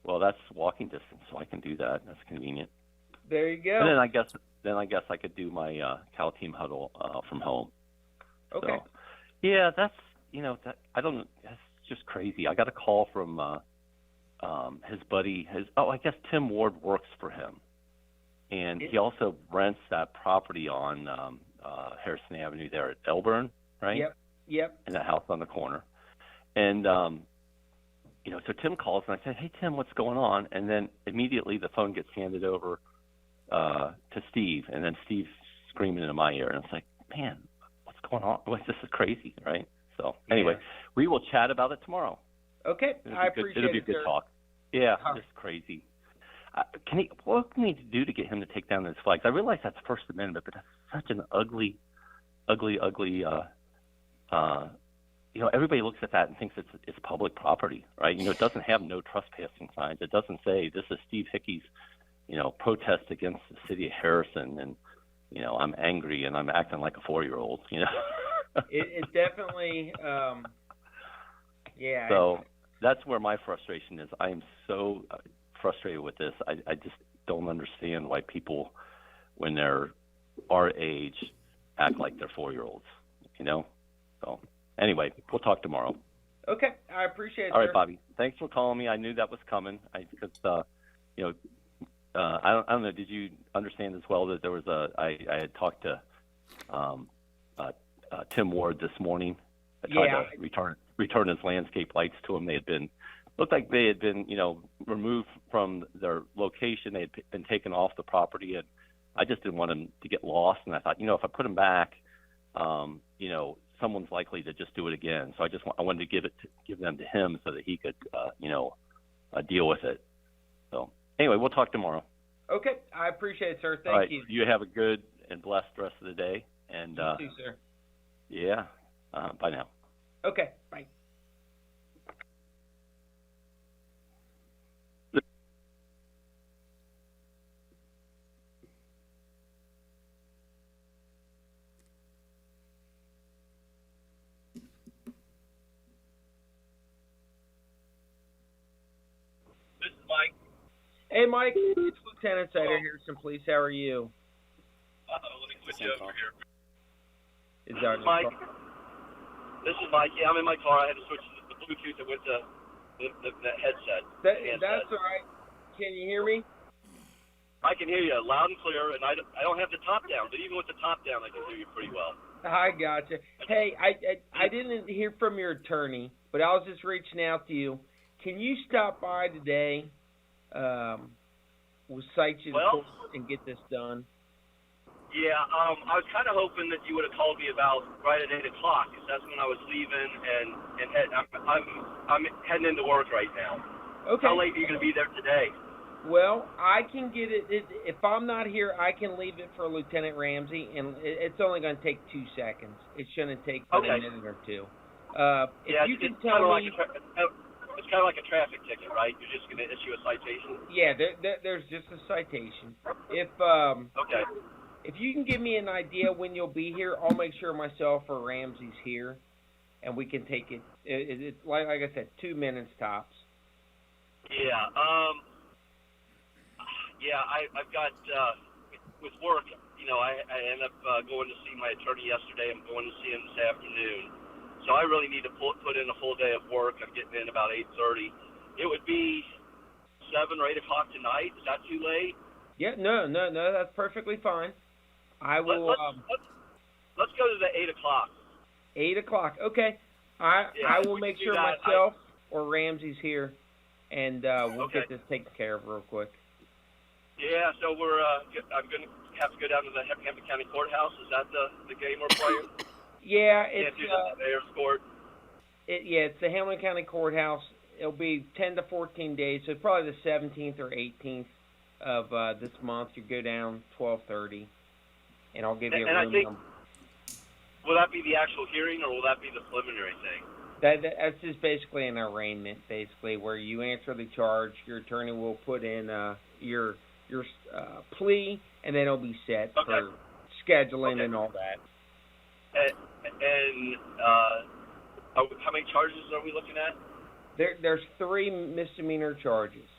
Well, that's walking distance, so I can do that. That's convenient. There you go. And then I guess I could do my Cal team huddle from home. Okay. So, yeah, that's that's just crazy. I got a call from his buddy. I guess Tim Ward works for him, and he also rents that property on Harrison Avenue there at Elburn, right? Yep. In that house on the corner, and so Tim calls and I said, "Hey Tim, what's going on?" And then immediately the phone gets handed over to Steve, and then Steve's screaming into my ear, and it's like, man, what's going on? This is crazy, right? So anyway, we will chat about it tomorrow. Okay, I appreciate it. It'll be a good talk. Yeah, just crazy. What can he do to get him to take down those flags? I realize that's First Amendment, but that's such an ugly. Everybody looks at that and thinks it's public property, right? It doesn't have no trespassing signs. It doesn't say this is Steve Hickey's, protest against the city of Harrison, and I'm angry and I'm acting like a 4-year-old. It definitely, yeah. So that's where my frustration is. I am so frustrated with this. I just don't understand why people, when they're our age, act like they're 4-year-olds, you know? So anyway, we'll talk tomorrow. Okay, I appreciate it, All right, sir. Bobby. Thanks for calling me. I knew that was coming. Because I don't know. Did you understand as well that there was I had talked to Tim Ward this morning. I tried to return his landscape lights to him. Looked like they had been, removed from their location. They had been taken off the property, and I just didn't want them to get lost. And I thought, if I put them back, someone's likely to just do it again. So I wanted to give them to him so that he could, deal with it. So anyway, we'll talk tomorrow. Okay, I appreciate it, sir. All right, Thank you. You have a good and blessed rest of the day. And You too, sir. yeah, bye now. Okay, bye. This is Mike. Hey, Mike. It's Lieutenant Sider here. Police. How are you? Let me switch you over here. Is that Mike. This is Mike. Yeah, I'm in my car. I had to switch the Bluetooth that went to the headset. That's all right. Can you hear me? I can hear you loud and clear, and I don't have the top down, but even with the top down, I can hear you pretty well. I gotcha. Hey, I didn't hear from your attorney, but I was just reaching out to you. Can you stop by today? We'll cite you to court and get this done. Yeah, I was kind of hoping that you would have called me about right at 8 o'clock, because that's when I was leaving, and I'm heading into work right now. Okay. How late are you going to be there today? Well, I can get it. If I'm not here, I can leave it for Lieutenant Ramsey, and it's only going to take 2 seconds. It shouldn't take a minute or two. If you can tell me... It's kind of like a traffic ticket, right? You're just going to issue a citation? Yeah, there's just a citation. Okay. If you can give me an idea when you'll be here, I'll make sure myself or Ramsey's here, and we can take it. It's like I said, 2 minutes tops. Yeah. I've got with work. I ended up going to see my attorney yesterday. I'm going to see him this afternoon. So I really need to put in a full day of work. I'm getting in about 8:30. It would be 7 or 8 o'clock tonight. Is that too late? Yeah, no, that's perfectly fine. I will. Let's go to the 8 o'clock. 8 o'clock. Okay. I will make sure myself or Ramsey's here, and we'll get this taken care of real quick. Yeah. So I'm going to have to go down to the Hampton County Courthouse. Is that the game we're playing? Yeah, it's the mayor's court. It's the Hamilton County Courthouse. It'll be 10 to 14 days, so probably the 17th or 18th of this month. You go down 12:30, and I'll give you a room number. Will that be the actual hearing, or will that be the preliminary thing? That's just basically an arraignment, where you answer the charge. Your attorney will put in your plea, and then it'll be set for scheduling and all that. And how many charges are we looking at? There's 3 misdemeanor charges.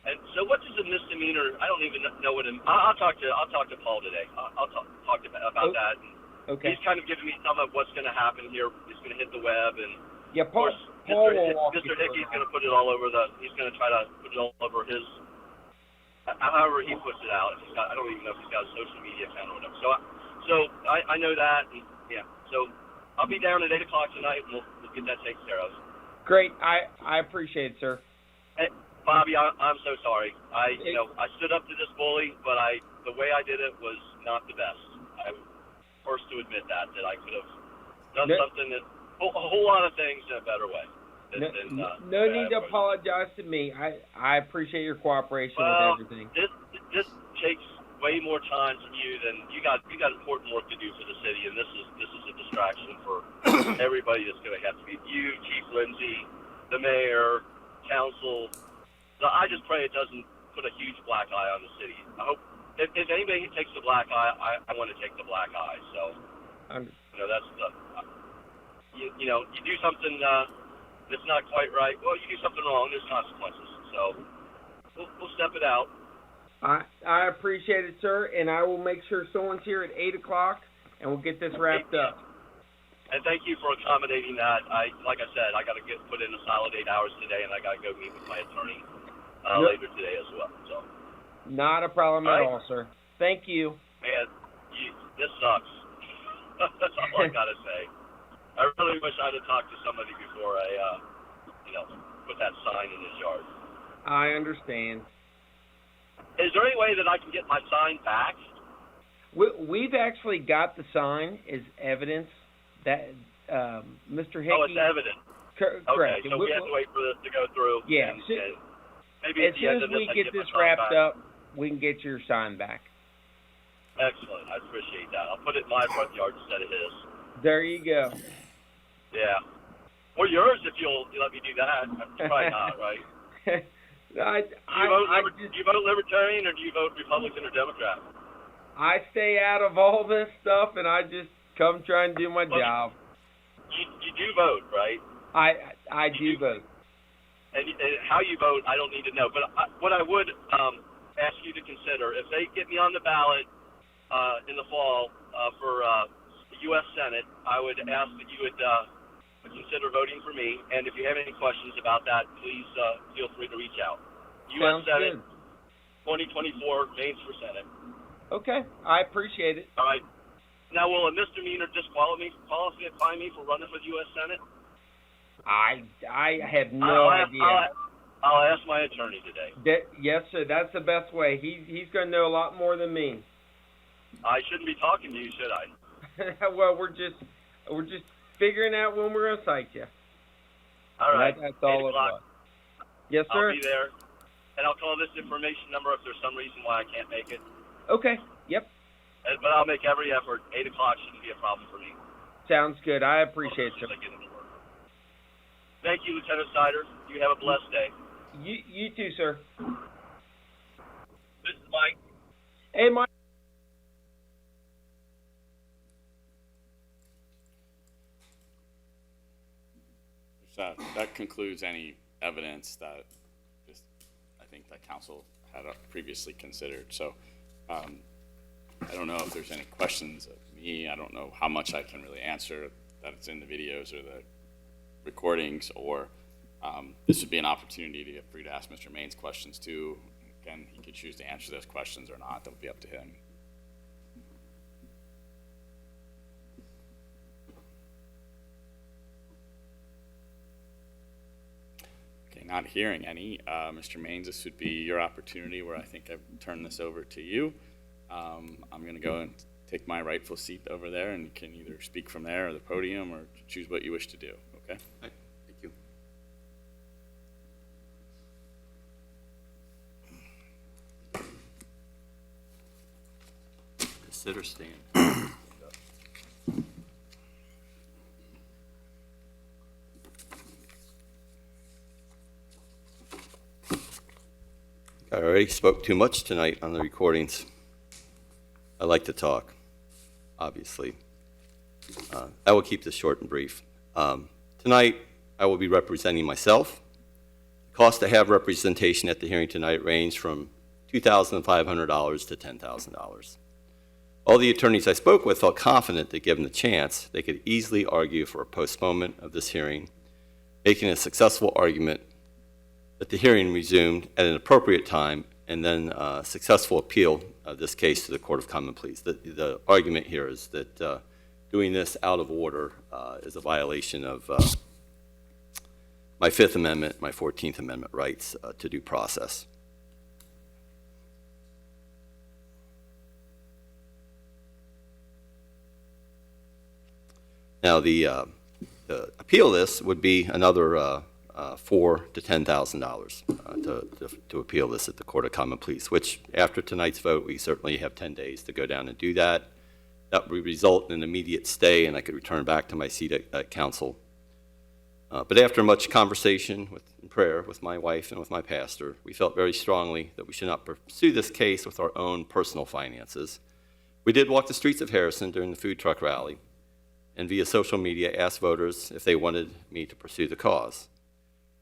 And so, what is a misdemeanor? I don't even know what. I'll talk to Paul today. I'll talk to him about that. And okay. He's kind of giving me some of what's going to happen here. He's going to hit the web, and yeah, Paul will walk Mr. Hickey's going to put it all over He's going to try to put it all over his. However he puts it out. I don't even know if he's got a social media account or whatever. So I know that, and yeah. So I'll be down at 8 o'clock tonight, and we'll get that taken care of. Great. I appreciate it, sir. Hey, Bobby, I'm so sorry. I stood up to this bully, but the way I did it was not the best. I'm first to admit that I could have done something a whole lot of things in a better way. No need to apologize to me. I appreciate your cooperation with everything. This takes way more time from you than you got important work to do for the city, and this is a distraction for everybody that's going to have to be you, Chief Lindsay, the mayor, council. So I just pray it doesn't put a huge black eye on the city. I hope if anybody takes the black eye, I want to take the black eye. So that's you do something that's not quite right. Well, you do something wrong, there's consequences. So we'll step it out. I appreciate it, sir, and I will make sure someone's here at 8 o'clock, and we'll get this wrapped up. And thank you for accommodating that. Like I said, I got to put in a solid 8 hours today, and I got to go meet with my attorney later today as well. So. Not a problem at all, sir. Thank you. Man, this sucks. That's all I got to say. I really wish I'd have talked to somebody before I, put that sign in his yard. I understand. Is there any way that I can get my sign back? We've actually got the sign as evidence that Mr. Hickey. Oh, it's evidence. Correct. Okay, so we have to wait for this to go through. Yeah. And maybe As soon as we get this wrapped up, we can get your sign back. Excellent. I appreciate that. I'll put it in my front yard instead of his. There you go. Yeah. Or yours if you'll let me do that. Probably not, right? Do you vote Libertarian or do you vote Republican or Democrat? I stay out of all this stuff, and I just come try and do my job. You do vote, right? I do vote. And how you vote, I don't need to know. But what I would ask you to consider, if they get me on the ballot in the fall for the U.S. Senate, I would ask that you would consider voting for me. And if you have any questions about that, please feel free to reach out. U.S. Senate, 2024, Mains for Senate. Okay, I appreciate it. All right. Now, will a misdemeanor disqualify me for running for the U.S. Senate? I have no idea. I'll ask my attorney today. Yes, sir. That's the best way. He's going to know a lot more than me. I shouldn't be talking to you, should I? Well, we're just figuring out when we're going to cite you. All right. That's all it was. Yes, sir. I'll be there, and I'll call this information number if there's some reason why I can't make it. Okay. Yep. But I'll make every effort. 8 o'clock shouldn't be a problem for me. Sounds good. I appreciate it. Thank you, Lieutenant Sider. You have a blessed day. You too, sir. This is Mike. Hey, Mike. That concludes any evidence that I think that council had previously considered. So I don't know if there's any questions of me. I don't know how much I can really answer that it's in the videos or the recordings, or this would be an opportunity to get free to ask Mr. Maines questions too. Again, he could choose to answer those questions or not. That'll be up to him. Okay, not hearing any. Mr. Maines, this would be your opportunity where I think I've turned this over to you. I'm going to go and take my rightful seat over there, and you can either speak from there or the podium or choose what you wish to do, okay? Thank you. Sit or stand? I already spoke too much tonight on the recordings. I like to talk, obviously. I will keep this short and brief. Tonight, I will be representing myself. The cost to have representation at the hearing tonight ranged from $2,500 to $10,000. All the attorneys I spoke with felt confident that given the chance, they could easily argue for a postponement of this hearing, making a successful argument that the hearing resumed at an appropriate time, and then successful appeal of this case to the Court of Common Pleas. The argument here is that doing this out of order is a violation of my Fifth Amendment, my 14th Amendment rights to due process. Now, the appeal this would be another $4,000 to $10,000 to appeal this at the Court of Common Pleas, which after tonight's vote, we certainly have 10 days to go down and do that. That would result in an immediate stay, and I could return back to my seat at council. But after much conversation and prayer with my wife and with my pastor, we felt very strongly that we should not pursue this case with our own personal finances. We did walk the streets of Harrison during the food truck rally, and via social media asked voters if they wanted me to pursue the cause.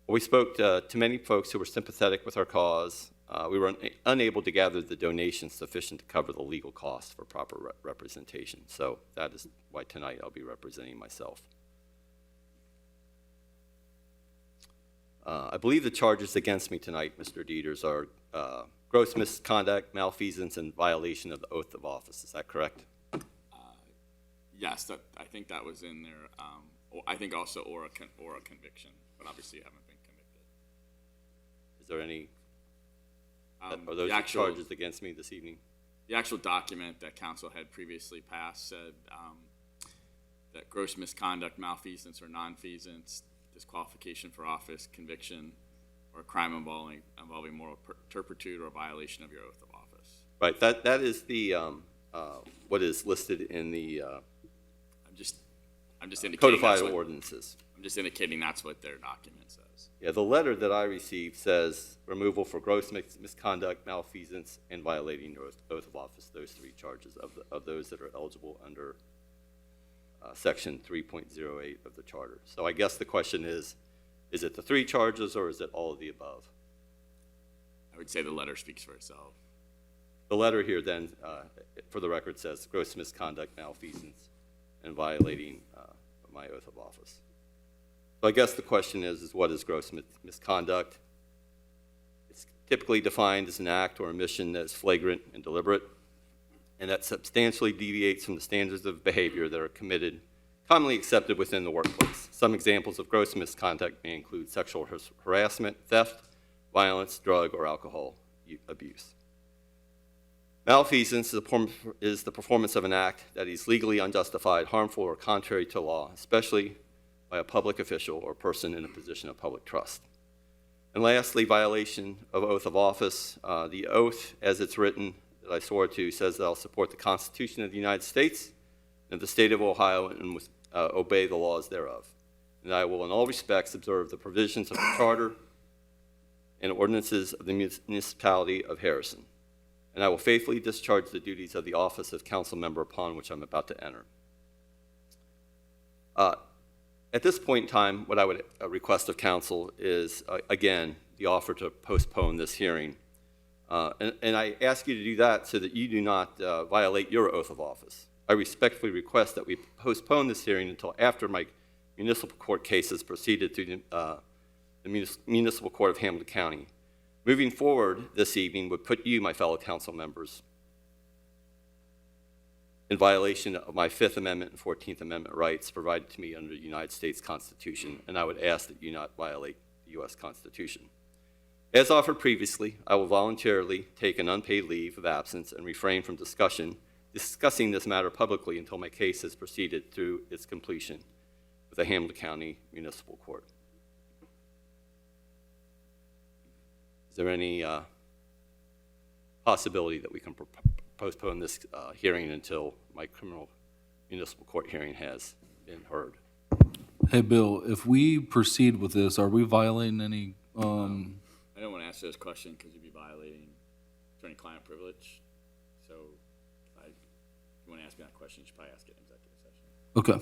We spoke to many folks who were sympathetic with our cause, we were unable to gather the donations sufficient to cover the legal costs for proper representation. So that is why tonight I'll be representing myself. I believe the charges against me tonight, Mr. Dieters, are gross misconduct, malfeasance, and violation of the oath of office. Is that correct? Yes, I think that was in there. I think also or a conviction, but obviously you haven't been convicted. Is there any, are those the charges against me this evening? The actual document that council had previously passed said that gross misconduct, malfeasance, or nonfeasance, disqualification for office, conviction, or crime involving moral turpitude or violation of your oath of office. Right. That is the what is listed in the I'm just indicating codified ordinances. I'm just indicating that's what their document says. Yeah, the letter that I received says removal for gross misconduct, malfeasance, and violating your oath of office. Those three charges of those that are eligible under Section 3.08 of the Charter. So I guess the question is it the three charges or is it all of the above? I would say the letter speaks for itself. The letter here then, for the record, says gross misconduct, malfeasance, and violating my oath of office. So I guess the question is what is gross misconduct? It's typically defined as an act or omission that is flagrant and deliberate, and that substantially deviates from the standards of behavior that are commonly accepted within the workplace. Some examples of gross misconduct may include sexual harassment, theft, violence, drug, or alcohol abuse. Malfeasance is the performance of an act that is legally unjustified, harmful, or contrary to law, especially by a public official or person in a position of public trust. And lastly, violation of oath of office. The oath, as it's written, that I swore to, says that I'll support the Constitution of the United States and the state of Ohio and obey the laws thereof. And I will in all respects observe the provisions of the Charter and ordinances of the municipality of Harrison. And I will faithfully discharge the duties of the office of council member upon which I'm about to enter. At this point in time, what I would request of council is, again, the offer to postpone this hearing. And I ask you to do that so that you do not violate your oath of office. I respectfully request that we postpone this hearing until after my municipal court case is proceeded through the municipal court of Hamilton County. Moving forward this evening would put you, my fellow council members, in violation of my Fifth Amendment and 14th Amendment rights provided to me under the United States Constitution, and I would ask that you not violate the U.S. Constitution. As offered previously, I will voluntarily take an unpaid leave of absence and refrain from discussing this matter publicly until my case has proceeded through its completion with the Hamilton County Municipal Court. Is there any possibility that we can postpone this hearing until my criminal municipal court hearing has been heard? Hey, Bill, if we proceed with this, are we violating any? I don't want to answer this question because you'd be violating attorney-client privilege. So if you want to ask me that question, you should probably ask it in executive session. Okay.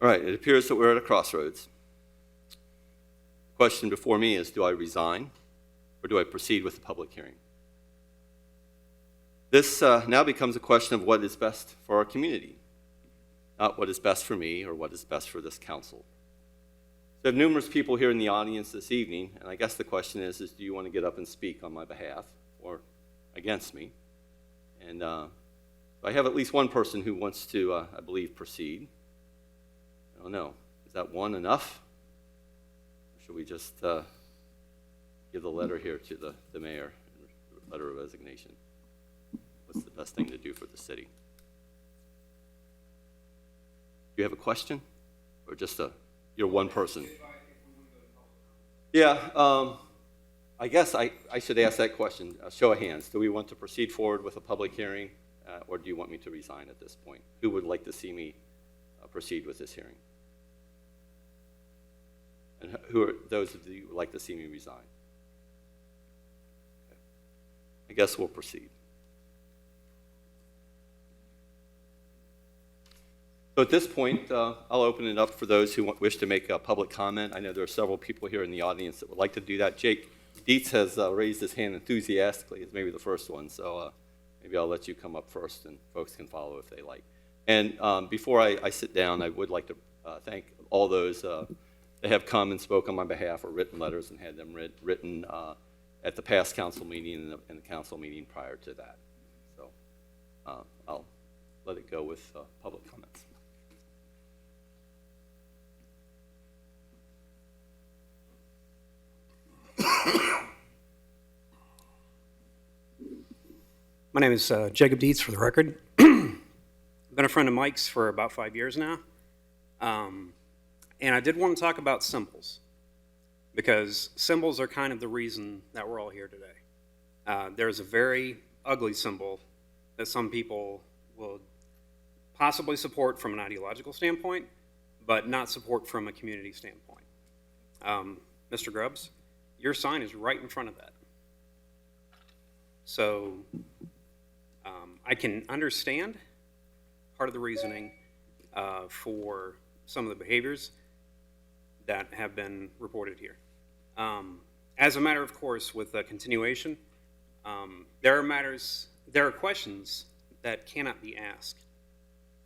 All right, it appears that we're at a crossroads. The question before me is, do I resign or do I proceed with the public hearing? This now becomes a question of what is best for our community, not what is best for me or what is best for this council. So I have numerous people here in the audience this evening, and I guess the question is do you want to get up and speak on my behalf or against me? And I have at least one person who wants to, I believe, proceed. I don't know. Is that one enough? Or should we just give the letter here to the mayor, letter of resignation? What's the best thing to do for the city? Do you have a question? Or just you're one person? Yeah, I guess I should ask that question. Show of hands. Do we want to proceed forward with a public hearing, or do you want me to resign at this point? Who would like to see me proceed with this hearing? And who are those of you who would like to see me resign? Okay. I guess we'll proceed. So at this point, I'll open it up for those who wish to make a public comment. I know there are several people here in the audience that would like to do that. Jake Dietz has raised his hand enthusiastically as maybe the first one, so maybe I'll let you come up first and folks can follow if they like. And before I sit down, I would like to thank all those that have come and spoke on my behalf or written letters and had them written at the past council meeting and the council meeting prior to that. So I'll let it go with public comments. My name is Jacob Dietz, for the record. I've been a friend of Mike's for about 5 years now. And I did want to talk about symbols, because symbols are kind of the reason that we're all here today. There's a very ugly symbol that some people will possibly support from an ideological standpoint, but not support from a community standpoint. Mr. Grubbs, your sign is right in front of that. So I can understand part of the reasoning for some of the behaviors that have been reported here. As a matter of course, with the continuation, there are questions that cannot be asked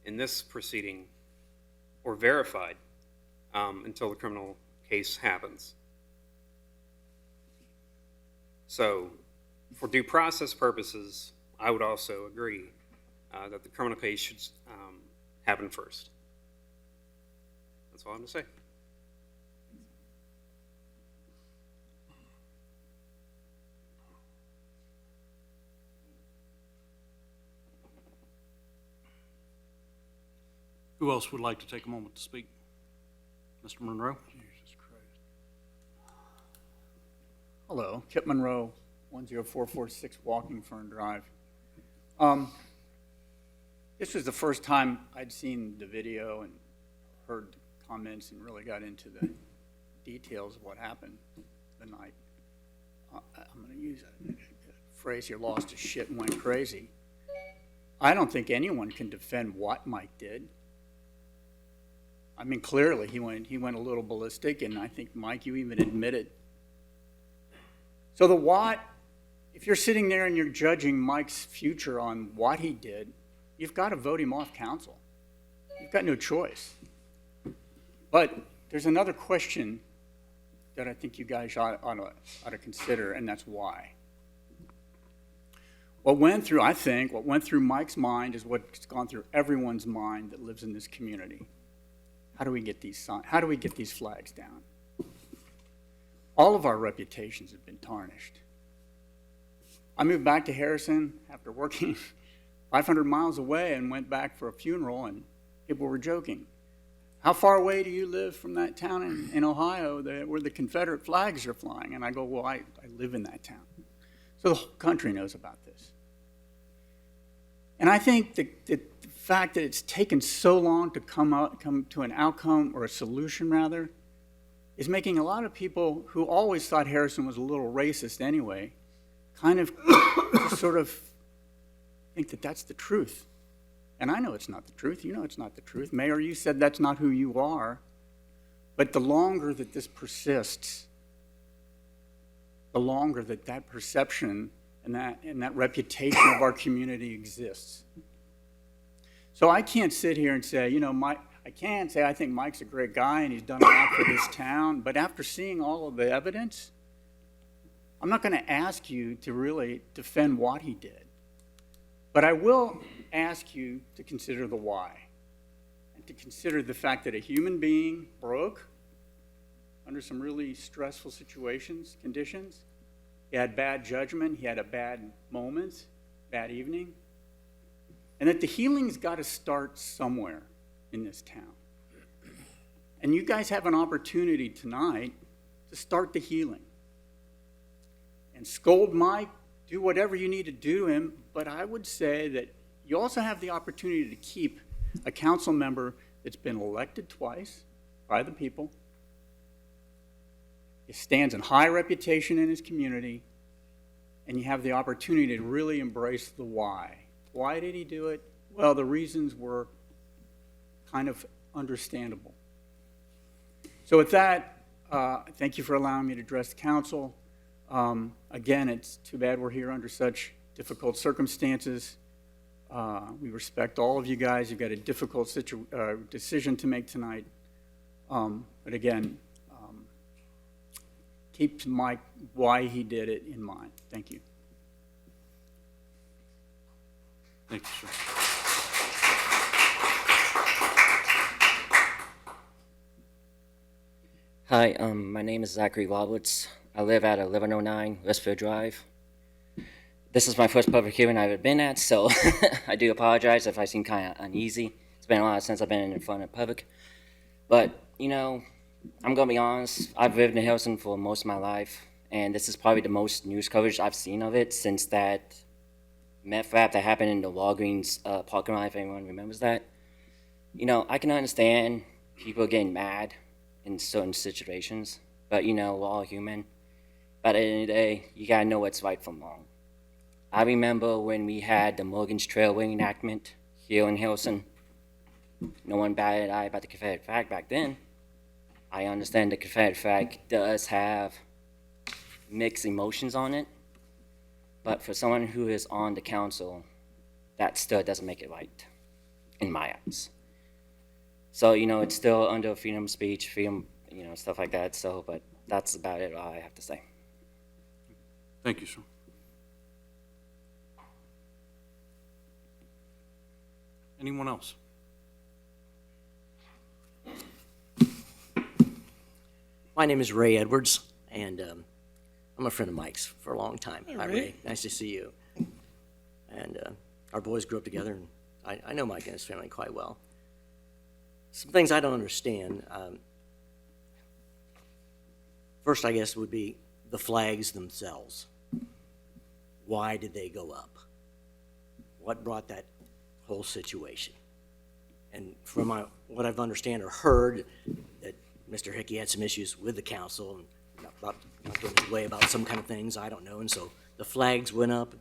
in this proceeding or verified until the criminal case happens. So, for due process purposes, I would also agree that the criminal case should happen first. That's all I'm going to say. Who else would like to take a moment to speak? Mr. Monroe? Jesus Christ. Hello, Kip Monroe, 10446 Walking Fern Drive. This was the first time I'd seen the video and heard the comments and really got into the details of what happened the night. I'm going to use a phrase here, lost his shit and went crazy. I don't think anyone can defend what Mike did. I mean, clearly he went a little ballistic, and I think, Mike, you even admitted. So the what, if you're sitting there and you're judging Mike's future on what he did, you've got to vote him off council. You've got no choice. But there's another question that I think you guys ought to consider, and that's why. What went through Mike's mind is what's gone through everyone's mind that lives in this community. How do we get these flags down? All of our reputations have been tarnished. I moved back to Harrison after working 500 miles away and went back for a funeral, and people were joking. How far away do you live from that town in Ohio where the Confederate flags are flying? And I go, well, I live in that town. So the whole country knows about this. And I think the fact that it's taken so long to come to an outcome, or a solution rather, is making a lot of people who always thought Harrison was a little racist anyway, kind of sort of think that that's the truth. And I know it's not the truth. You know it's not the truth. Mayor, you said that's not who you are. But the longer that this persists, the longer that perception and that reputation of our community exists. So I can't sit here and say, I can say I think Mike's a great guy and he's done a lot for this town, but after seeing all of the evidence, I'm not going to ask you to really defend what he did. But I will ask you to consider the why, and to consider the fact that a human being broke under some really stressful conditions. He had bad judgment, he had a bad moment, bad evening, and that the healing's got to start somewhere in this town. And you guys have an opportunity tonight to start the healing. And scold Mike, do whatever you need to do to him, but I would say that you also have the opportunity to keep a council member that's been elected twice by the people. He stands in high reputation in his community, and you have the opportunity to really embrace the why. Why did he do it? Well, the reasons were kind of understandable. So with that, thank you for allowing me to address the council. Again, it's too bad we're here under such difficult circumstances. We respect all of you guys. You've got a difficult decision to make tonight. But again, keep Mike, why he did it in mind. Thank you. Thank you, sir. Hi, my name is Zachary Wildwoods. I live at 1109 Westfield Drive. This is my first public hearing I've ever been at, so I do apologize if I seem kind of uneasy. It's been a while since I've been in front of public. But, you know, I'm going to be honest, I've lived in Harrison for most of my life, and this is probably the most news coverage I've seen of it since that meth rap that happened in the Walgreens parking lot, if anyone remembers that. You know, I can understand people getting mad in certain situations, but, you know, we're all human. But at the end of the day, you got to know what's right from wrong. I remember when we had the Morgan's Trail reenactment here in Harrison. No one batted an eye about the Confederate flag back then. I understand the Confederate flag does have mixed emotions on it, but for someone who is on the council, that still doesn't make it right, in my eyes. So, you know, it's still under freedom of speech, freedom, you know, stuff like that, so, but that's about it, all I have to say. Thank you, sir. Anyone else? My name is Ray Edwards, and I'm a friend of Mike's for a long time. Hey, Hi, Ray. Ray. Nice to see you. And our boys grew up together, and I know Mike and his family quite well. Some things I don't understand. First, I guess, would be the flags themselves. Why did they go up? What brought that whole situation? And from what I've understand or heard, that Mr. Hickey had some issues with the council and not going his way about some kind of things, I don't know. And so the flags went up.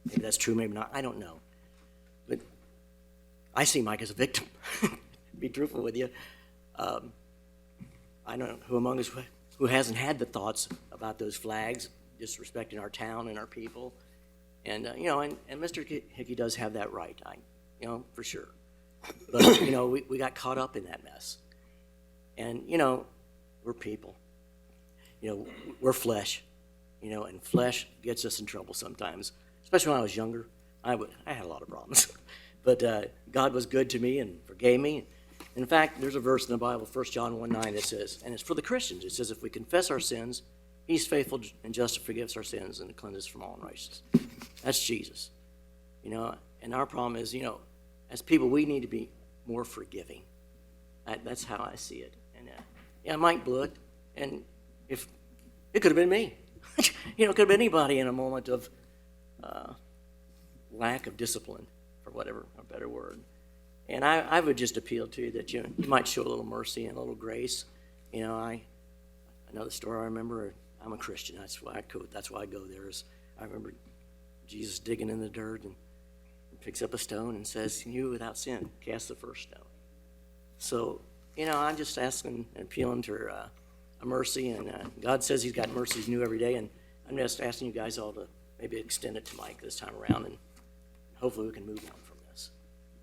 Maybe that's true, maybe not, I don't know. But I see Mike as a victim, to be truthful with you. I don't know who among us who hasn't had the thoughts about those flags, disrespecting our town and our people. And, you know, and Mr. Hickey does have that right, you know, for sure. But, you know, we got caught up in that mess. And, you know, we're people. You know, we're flesh. You know, and flesh gets us in trouble sometimes. Especially when I was younger. I had a lot of problems. But God was good to me and forgave me. In fact, there's a verse in the Bible, 1 John 1:9, that says, and it's for the Christians, it says, if we confess our sins, he's faithful and just to forgive us our sins and to cleanse us from all unrighteousness. That's Jesus. You know, and our problem is, you know, as people, we need to be more forgiving. That's how I see it. And yeah, Mike blew it, and if it could have been me, you know, it could have been anybody in a moment of lack of discipline, for whatever a better word. And I would just appeal to you that you might show a little mercy and a little grace. You know, another story I remember. I'm a Christian. That's why I go there. I remember Jesus digging in the dirt and picks up a stone and says, "You without sin, cast the first stone." So, you know, I'm just asking and appealing to a mercy, and God says He's got mercies new every day, and I'm just asking you guys all to maybe extend it to Mike this time around, and hopefully we can move on from this.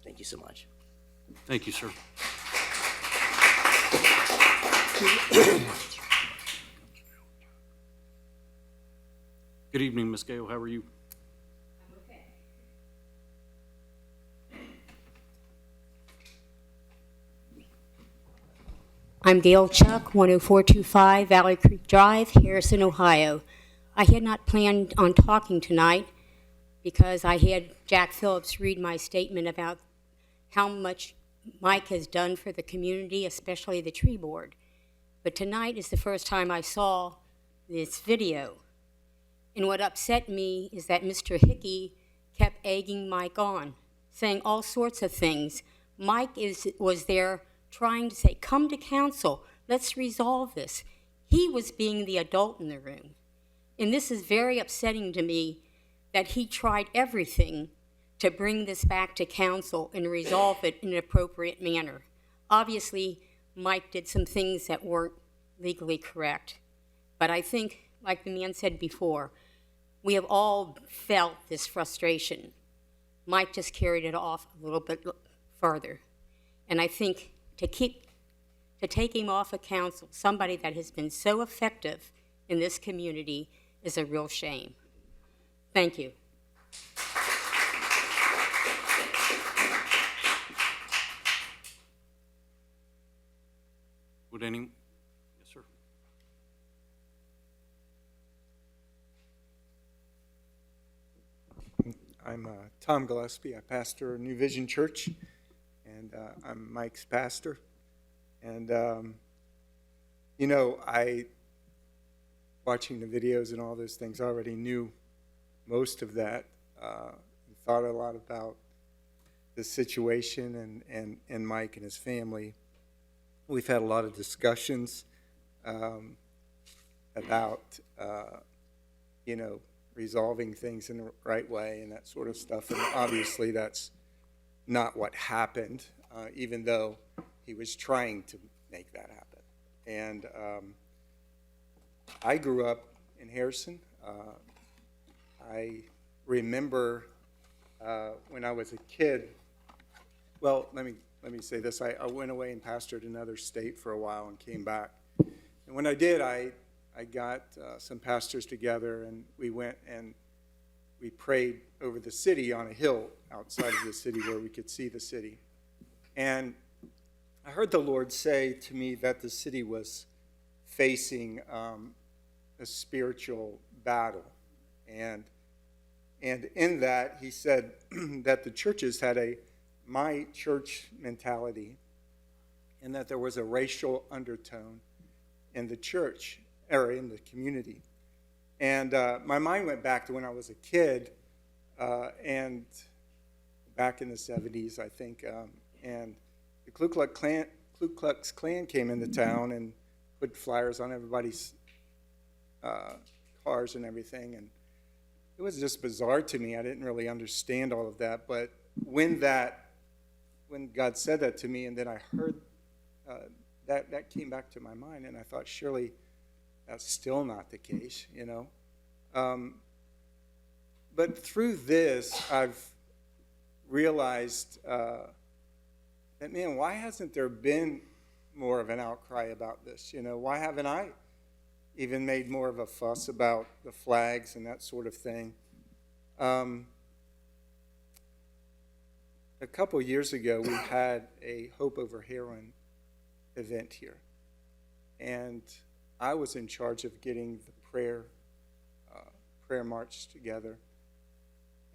Thank you so much. Thank you, sir. Good evening, Ms. Gale. How are you? I'm Gail Chuck, 10425 Valley Creek Drive, Harrison, Ohio. I had not planned on talking tonight because I had Jack Phillips read my statement about how much Mike has done for the community, especially the tree board. But tonight is the first time I saw this video. And what upset me is that Mr. Hickey kept egging Mike on, saying all sorts of things. Mike was there trying to say, come to council, let's resolve this. He was being the adult in the room. And this is very upsetting to me that he tried everything to bring this back to council and resolve it in an appropriate manner. obviously, Mike did some things that weren't legally correct. But I think, like the man said before, we have all felt this frustration. Mike just carried it off a little bit further. And I think to take him off of council, somebody that has been so effective in this community, is a real shame. Thank you. Would any, yes, sir. I'm Tom Gillespie. I pastor New Vision Church, and I'm Mike's pastor. And, you know, watching the videos and all those things, I already knew most of that. Thought a lot about the situation and Mike and his family. We've had a lot of discussions about, you know, resolving things in the right way and that sort of stuff. And obviously that's not what happened, even though he was trying to make that happen. And I grew up in Harrison. I remember when I was a kid, well, let me say this. I went away and pastored another state for a while and came back. And when I did, I got some pastors together, and we went and we prayed over the city on a hill outside of the city where we could see the city. And I heard the Lord say to me that the city was facing a spiritual battle. And in that, he said that the churches had a my church mentality, and that there was a racial undertone in the church, or in the community. And my mind went back to when I was a kid, and back in the 70s, I think, and the Ku Klux Klan came into town and put flyers on everybody's cars and everything, and it was just bizarre to me. I didn't really understand all of that, but when God said that to me, and then I heard that came back to my mind, and I thought, surely that's still not the case, you know. But through this, I've realized that, man, why hasn't there been more of an outcry about this? You know, why haven't I even made more of a fuss about the flags and that sort of thing? A couple years ago, we had a Hope Over Heroin event here, and I was in charge of getting the prayer march together.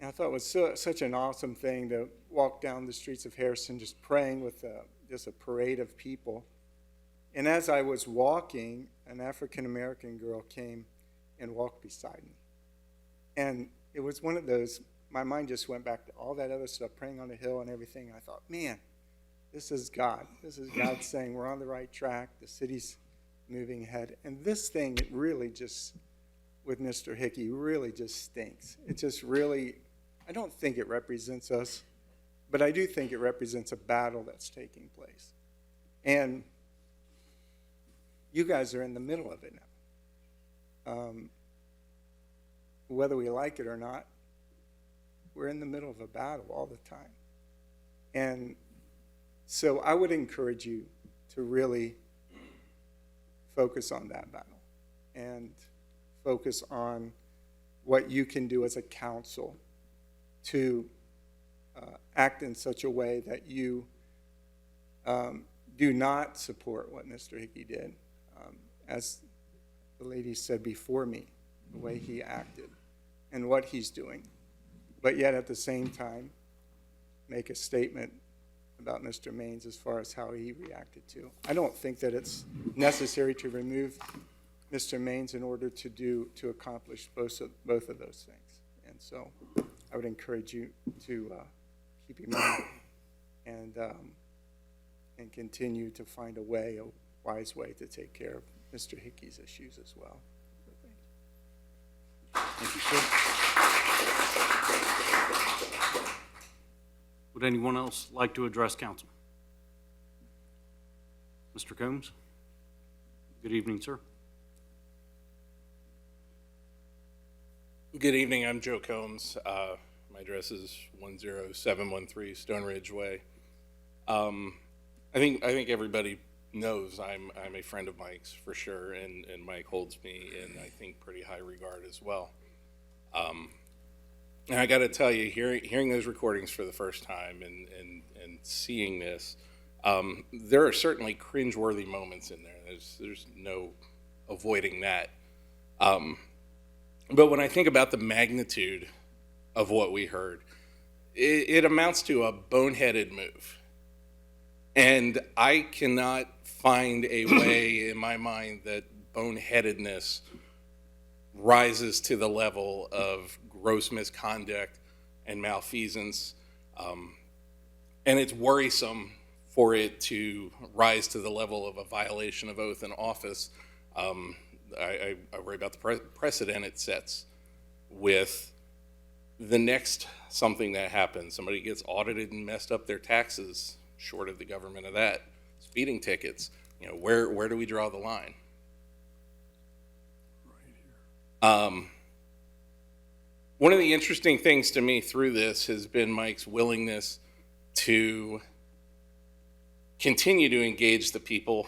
And I thought it was such an awesome thing to walk down the streets of Harrison just praying with just a parade of people. And as I was walking, an African-American girl came and walked beside me. And it was one of those, my mind just went back to all that other stuff, praying on the hill and everything. I thought, man, this is God. This is God saying we're on the right track. The city's moving ahead. And this thing, it really just, with Mr. Hickey, really just stinks. It just really, I don't think it represents us, but I do think it represents a battle that's taking place. And you guys are in the middle of it now. Whether we like it or not, we're in the middle of a battle all the time. And so I would encourage you to really focus on that battle and focus on what you can do as a council to act in such a way that you do not support what Mr. Hickey did. As the lady said before me, the way he acted and what he's doing, but yet at the same time make a statement about Mr. Maines as far as how he reacted to. I don't think that it's necessary to remove Mr. Maines in order to accomplish both of those things. And so I would encourage you to keep him on and continue to find a wise way to take care of Mr. Hickey's issues as well. So thank you, sir. Would anyone else like to address council? Mr. Combs? Good evening, sir. Good evening, I'm Joe Combs. My address is 10713 Stone Ridge Way. I think everybody knows I'm a friend of Mike's for sure, and Mike holds me in, I think, pretty high regard as well. And I got to tell you, hearing those recordings for the first time and seeing this, there are certainly cringeworthy moments in there. There's no avoiding that. But when I think about the magnitude of what we heard, it amounts to a boneheaded move. And I cannot find a way in my mind that boneheadedness rises to the level of gross misconduct and malfeasance. And it's worrisome for it to rise to the level of a violation of oath and office. I worry about the precedent it sets with the next something that happens. Somebody gets audited and messed up their taxes, short of the government of that. Speeding tickets, you know, where do we draw the line? One of the interesting things to me through this has been Mike's willingness to continue to engage the people,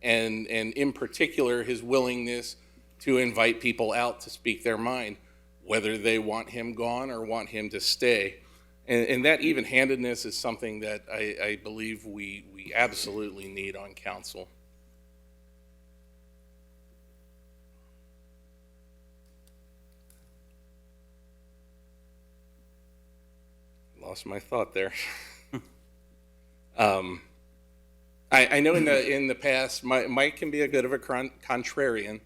and in particular, his willingness to invite people out to speak their mind, whether they want him gone or want him to stay. And that even-handedness is something that I believe we absolutely need on council. Lost my thought there. I know in the past, Mike can be a bit of a contrarian,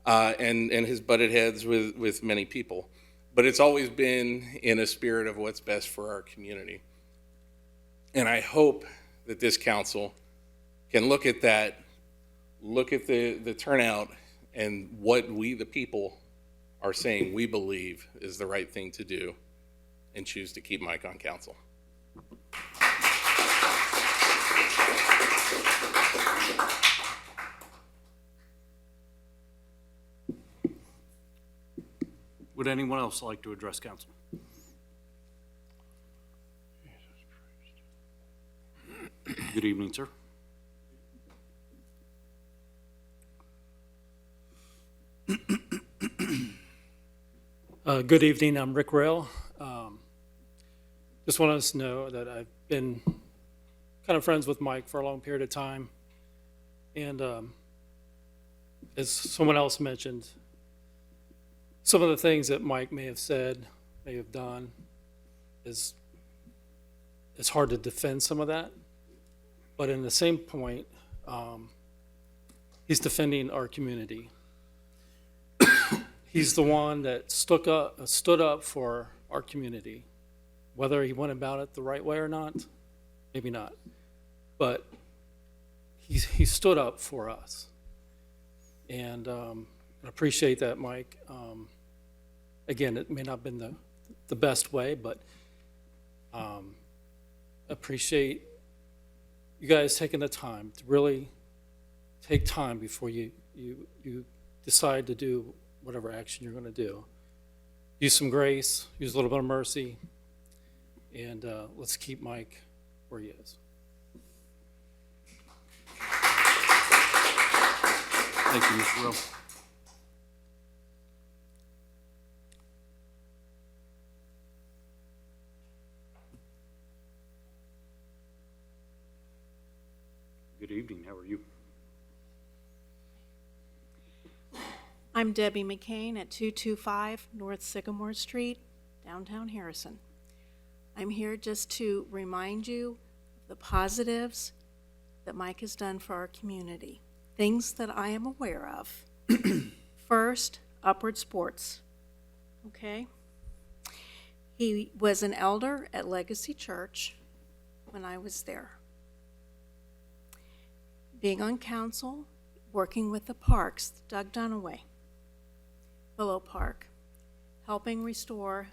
and has butted heads with many people. But it's always been in a spirit of what's best for our community. And I hope that this council can look at that, look at the turnout, and what we, the people, are saying we believe is the right thing to do, and choose to keep Mike on council. Would anyone else like to address council? Good evening, sir. Good evening, I'm Rick Rail. Just want us to know that I've been kind of friends with Mike for a long period of time. And as someone else mentioned, some of the things that Mike may have said, may have done, it's hard to defend some of that. But in the same point, he's defending our community. He's the one that stood up for our community. Whether he went about it the right way or not, maybe not. But he stood up for us. And I appreciate that, Mike. Again, it may not have been the best way, but appreciate you guys taking the time to really take time before you decide to do whatever action you're going to do. Use some grace, use a little bit of mercy, and let's keep Mike where he is. Thank you, Mr. Rowe. Good evening, how are you? I'm Debbie McCain at 225 North Sycamore Street, downtown Harrison. I'm here just to remind you of the positives that Mike has done for our community. Things that I am aware of. First, Upward Sports. Okay? He was an elder at Legacy Church when I was there. Being on council, working with the parks, Doug Dunaway, Willow Park, helping restore,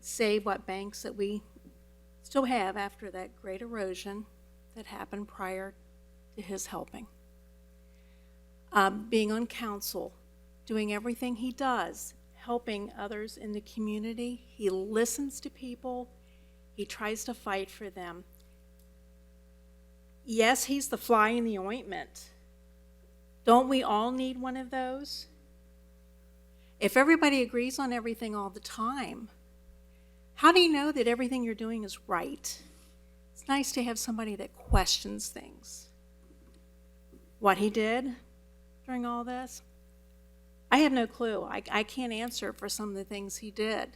save what banks that we still have after that great erosion that happened prior to his helping. Being on council, doing everything he does, helping others in the community. He listens to people. He tries to fight for them. Yes, he's the fly in the ointment. Don't we all need one of those? If everybody agrees on everything all the time, how do you know that everything you're doing is right? It's nice to have somebody that questions things. What he did during all this, I have no clue. I can't answer for some of the things he did.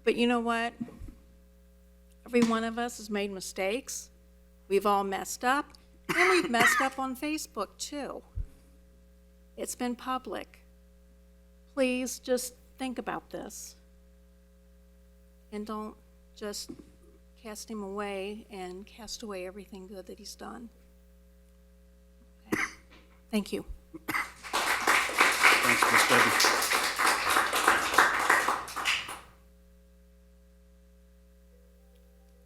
But you know what? Every one of us has made mistakes. We've all messed up. And we've messed up on Facebook too. It's been public. Please just think about this. And don't just cast him away and cast away everything good that he's done. Okay. Thank you. Thanks, Ms. Debbie.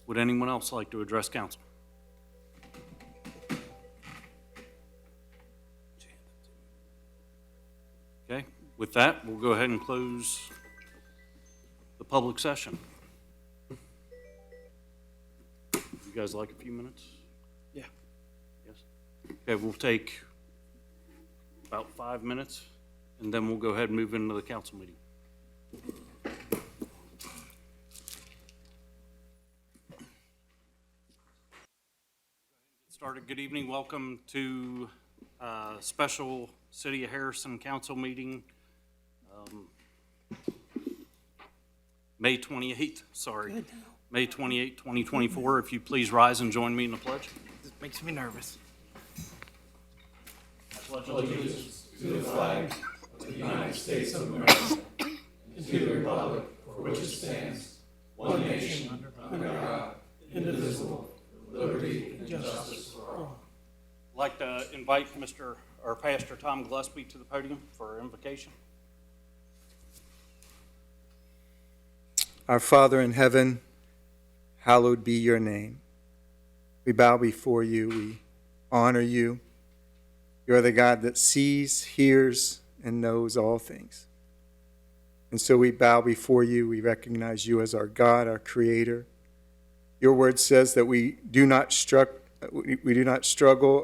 Would anyone else like to address council? Okay, with that, we'll go ahead and close the public session. You guys like a few minutes? Yeah. Yes. Okay, we'll take about 5 minutes, and then we'll go ahead and move into the council meeting. Started. Good evening. Welcome to special City of Harrison Council meeting, May 28th, sorry. May 28th, 2024. If you please rise and join me in the pledge. This makes me nervous. I pledge allegiance to the flag of the United States of America and to the republic for which it stands, one nation, under God, indivisible, with liberty and justice for all. I'd like to invite Pastor Tom Gillespie to the podium for invocation. Our Father in heaven, hallowed be your name. We bow before you. We honor you. You are the God that sees, hears, and knows all things. And so we bow before you. We recognize you as our God, our Creator. Your word says that we do not struggle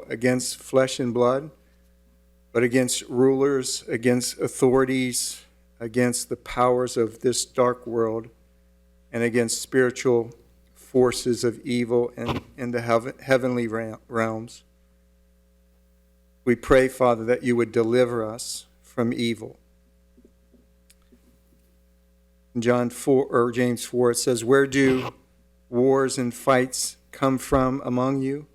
against flesh and blood, but against rulers, against authorities, against the powers of this dark world, and against spiritual forces of evil in the heavenly realms. We pray, Father, that you would deliver us from evil. In James 4, it says, "Where do wars and fights come from among you?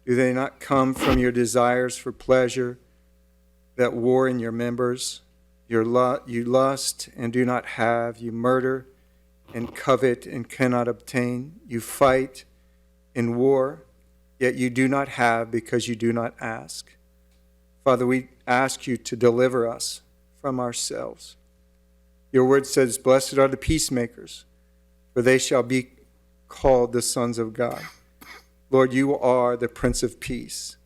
Do they not come from your desires for pleasure that war in your members? You lust and do not have. You murder and covet and cannot obtain. You fight in war, yet you do not have because you do not ask." Father, we ask you to deliver us from ourselves. Your word says, "Blessed are the peacemakers, for they shall be called the sons of God." Lord, you are the Prince of Peace.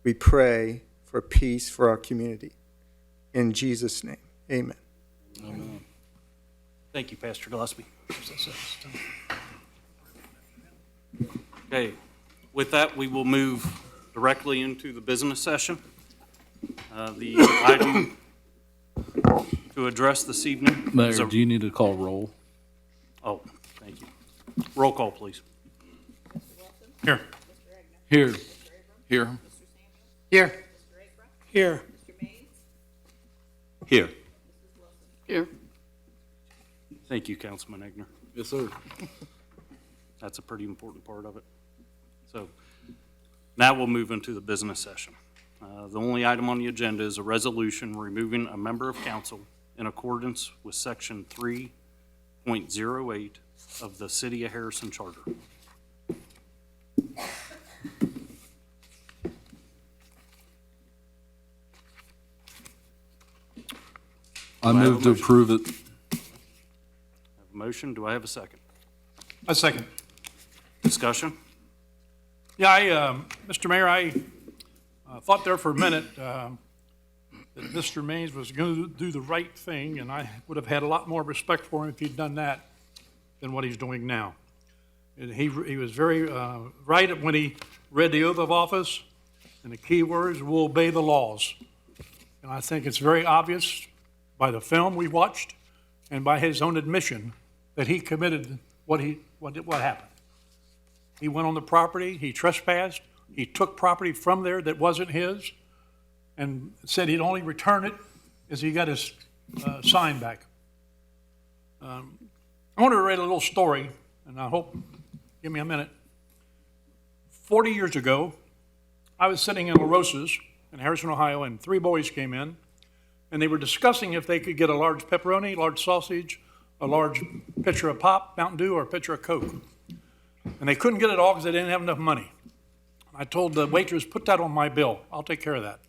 We pray for peace for our community. In Jesus' name, amen. Amen. Thank you, Pastor Gillespie. Okay, with that, we will move directly into the business session. The item to address this evening. Mayor, do you need to call roll? Oh, thank you. Roll call, please. Here. Here. Here. Here. Here. Here. Here. Thank you, Councilman Egner. Yes, sir. That's a pretty important part of it. So now we'll move into the business session. The only item on the agenda is a resolution removing a member of council in accordance with Section 3.08 of the City of Harrison Charter. I move to approve it. I have a motion. Do I have a second? A second. Discussion? Mr. Mayor, I thought there for a minute that Mr. Maines was going to do the right thing, and I would have had a lot more respect for him if he'd done that than what he's doing now. And he was very right when he read the oath of office, and the key words, "will obey the laws." And I think it's very obvious by the film we watched and by his own admission that he committed what happened. He went on the property, he trespassed, he took property from there that wasn't his, and said he'd only return it as he got his sign back. I want to read a little story, and I hope, give me a minute. 40 years ago, I was sitting in La Rosa's in Harrison, Ohio, and 3 boys came in, and they were discussing if they could get a large pepperoni, large sausage, a large pitcher of pop, Mountain Dew, or a pitcher of Coke. And they couldn't get it all because they didn't have enough money. I told the waitress, put that on my bill. I'll take care of that.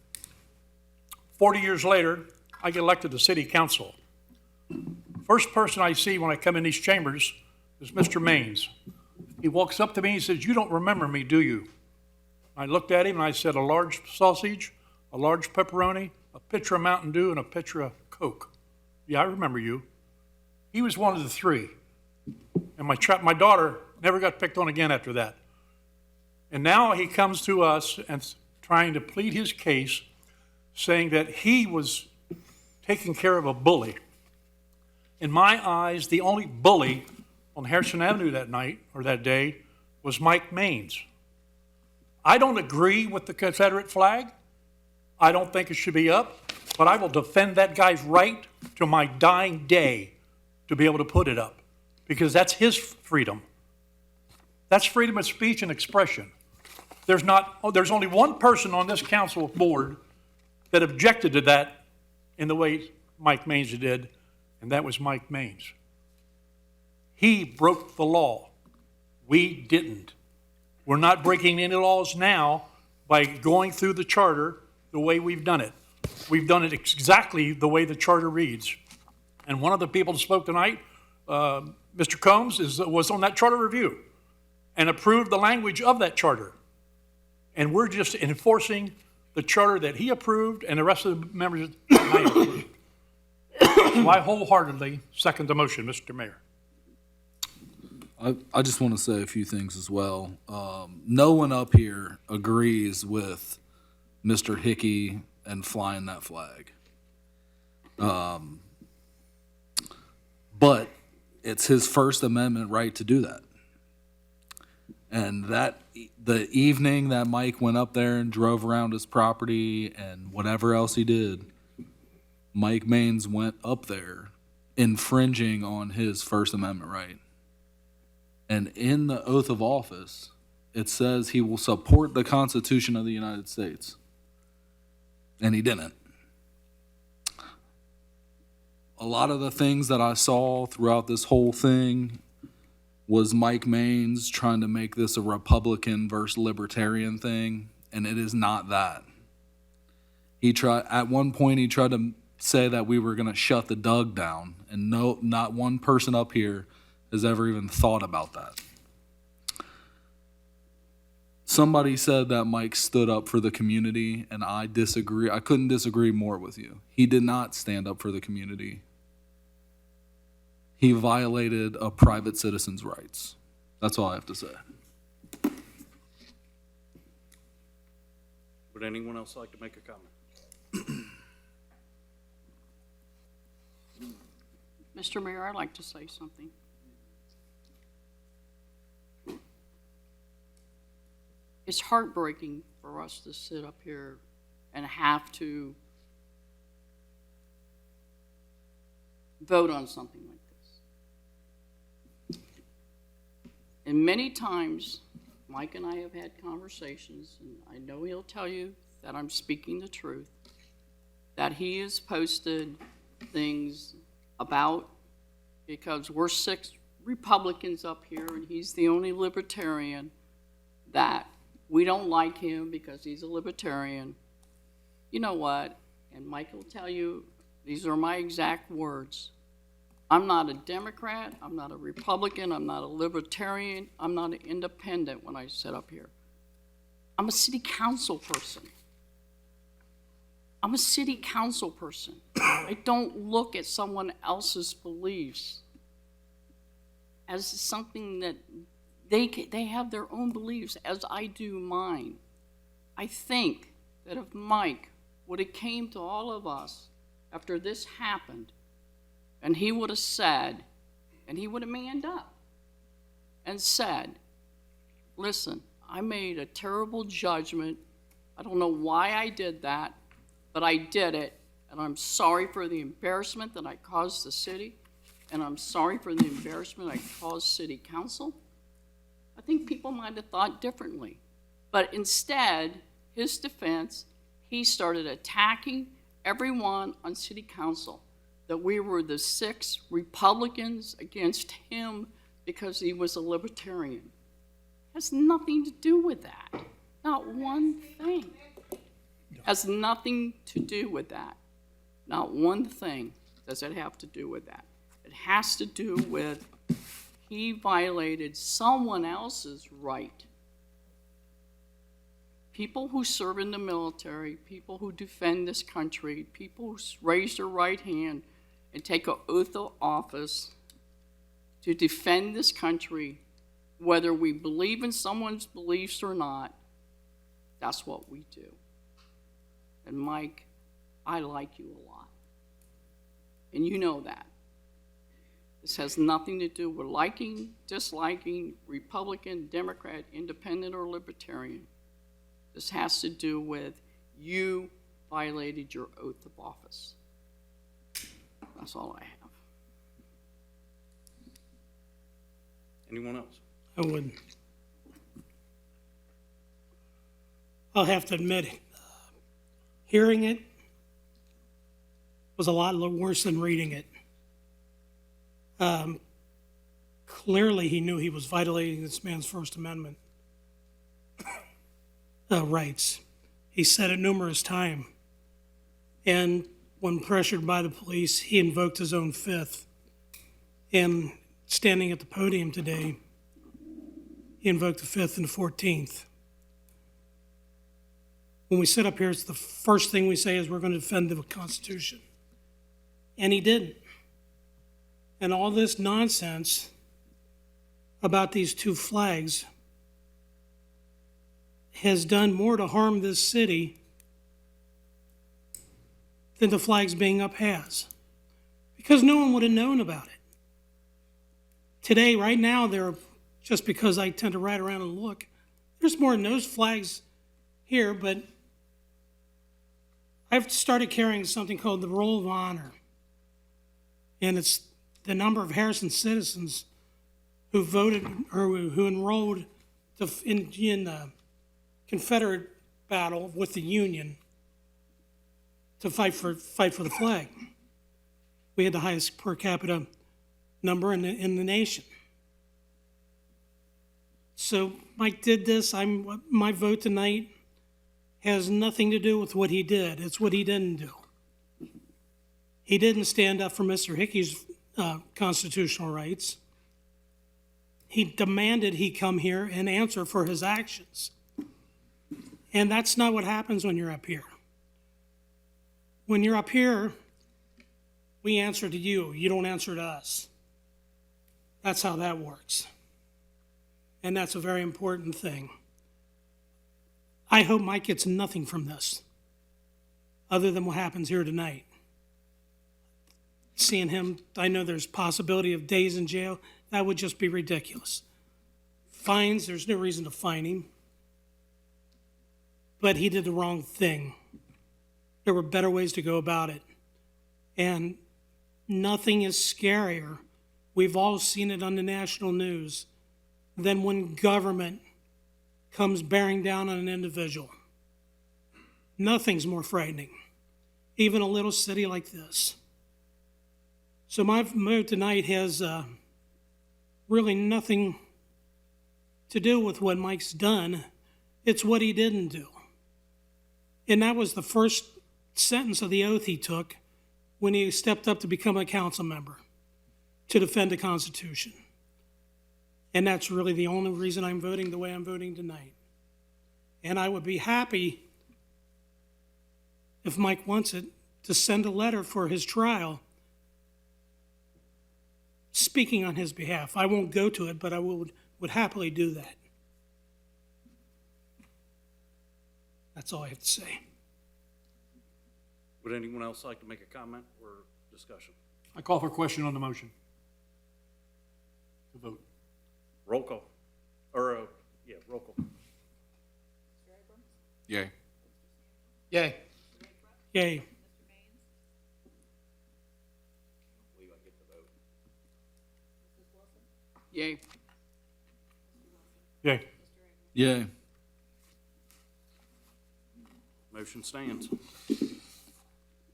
40 years later, I get elected to city council. First person I see when I come in these chambers is Mr. Maines. He walks up to me and says, "You don't remember me, do you?" I looked at him and I said, "A large sausage, a large pepperoni, a pitcher of Mountain Dew, and a pitcher of Coke." "Yeah, I remember you." He was one of the 3. And my daughter never got picked on again after that. And now he comes to us and trying to plead his case, saying that he was taking care of a bully. In my eyes, the only bully on Harrison Avenue that night, or that day, was Mike Maines. I don't agree with the Confederate flag. I don't think it should be up, but I will defend that guy's right to my dying day to be able to put it up, because that's his freedom. That's freedom of speech and expression. There's only one person on this council board that objected to that in the way Mike Maines did, and that was Mike Maines. He broke the law. We didn't. We're not breaking any laws now by going through the charter the way we've done it. We've done it exactly the way the charter reads. And one of the people that spoke tonight, Mr. Combs, was on that charter review and approved the language of that charter. And we're just enforcing the charter that he approved and the rest of the members tonight approved. So I wholeheartedly second the motion, Mr. Mayor. I just want to say a few things as well. No one up here agrees with Mr. Hickey and flying that flag. But it's his First Amendment right to do that. And that the evening that Mike went up there and drove around his property and whatever else he did, Mike Maines went up there infringing on his First Amendment right. And in the oath of office, it says he will support the Constitution of the United States. And he didn't. A lot of the things that I saw throughout this whole thing was Mike Maines trying to make this a Republican versus Libertarian thing, and it is not that. At one point he tried to say that we were going to shut the Doug down, and no, not one person up here has ever even thought about that. Somebody said that Mike stood up for the community, and I disagree. I couldn't disagree more with you. He did not stand up for the community. He violated a private citizen's rights. That's all I have to say. Would anyone else like to make a comment? Mr. Mayor, I'd like to say something. It's heartbreaking for us to sit up here and have to vote on something like this. And many times, Mike and I have had conversations, and I know he'll tell you that I'm speaking the truth, that he has posted things about, because we're 6 Republicans up here and he's the only Libertarian, that we don't like him because he's a Libertarian. You know what? And Mike will tell you, these are my exact words. I'm not a Democrat, I'm not a Republican, I'm not a Libertarian, I'm not an independent when I sit up here. I'm a city council person. I'm a city council person. I don't look at someone else's beliefs as something that they have their own beliefs as I do mine. I think that if Mike would have came to all of us after this happened and he would have said, and he would have manned up and said, listen, I made a terrible judgment. I don't know why I did that, but I did it, and I'm sorry for the embarrassment that I caused the city, and I'm sorry for the embarrassment I caused city council. I think people might have thought differently. But instead, his defense, he started attacking everyone on city council, that we were the 6 Republicans against him because he was a libertarian. It has nothing to do with that. Not one thing. Has nothing to do with that. Not one thing does it have to do with that. It has to do with he violated someone else's right. People who serve in the military, people who defend this country, people who raise their right hand and take an oath of office to defend this country, whether we believe in someone's beliefs or not, that's what we do. And Mike, I like you a lot. And you know that. This has nothing to do with liking, disliking, Republican, Democrat, Independent, or Libertarian. This has to do with you violated your oath of office. That's all I have. Anyone else? I wouldn't. I'll have to admit, hearing it was a lot worse than reading it. Clearly, he knew he was violating this man's First Amendment rights. He said it numerous times. And when pressured by the police, he invoked his own Fifth. And standing at the podium today, he invoked the Fifth and the 14th. When we sit up here, it's the first thing we say is we're going to defend the Constitution. And he didn't. And all this nonsense about these 2 flags has done more to harm this city than the flags being up has. Because no one would have known about it. Today, right now, just because I tend to ride around and look, there's more than those flags here, but I've started carrying something called the Roll of Honor. And it's the number of Harrison citizens who voted or who enrolled in the Confederate battle with the Union to fight for the flag. We had the highest per capita number in the nation. So Mike did this. My vote tonight has nothing to do with what he did. It's what he didn't do. He didn't stand up for Mr. Hickey's constitutional rights. He demanded he come here and answer for his actions. And that's not what happens when you're up here. When you're up here, we answer to you. You don't answer to us. That's how that works. And that's a very important thing. I hope Mike gets nothing from this other than what happens here tonight. Seeing him, I know there's possibility of days in jail. That would just be ridiculous. Fines, there's no reason to fine him. But he did the wrong thing. There were better ways to go about it. And nothing is scarier, we've all seen it on the national news, than when government comes bearing down on an individual. Nothing's more frightening, even a little city like this. So my vote tonight has really nothing to do with what Mike's done. It's what he didn't do. And that was the first sentence of the oath he took when he stepped up to become a council member to defend the Constitution. And that's really the only reason I'm voting the way I'm voting tonight. And I would be happy, if Mike wants it, to send a letter for his trial speaking on his behalf. I won't go to it, but I would happily do that. That's all I have to say. Would anyone else like to make a comment or discussion? I call for question on the motion. To vote. Roll call. Or, yeah, roll call. Yay. Yay. Yay. Yay. Yay. Yay. Motion stands.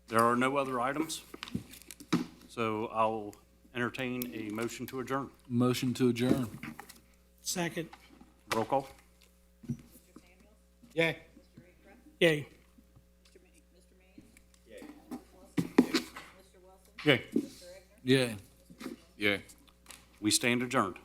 There are no other items, so I'll entertain a motion to adjourn. Motion to adjourn. Second. Roll call. Yay. Yay. Yay. Yay. Yay. We stand adjourned.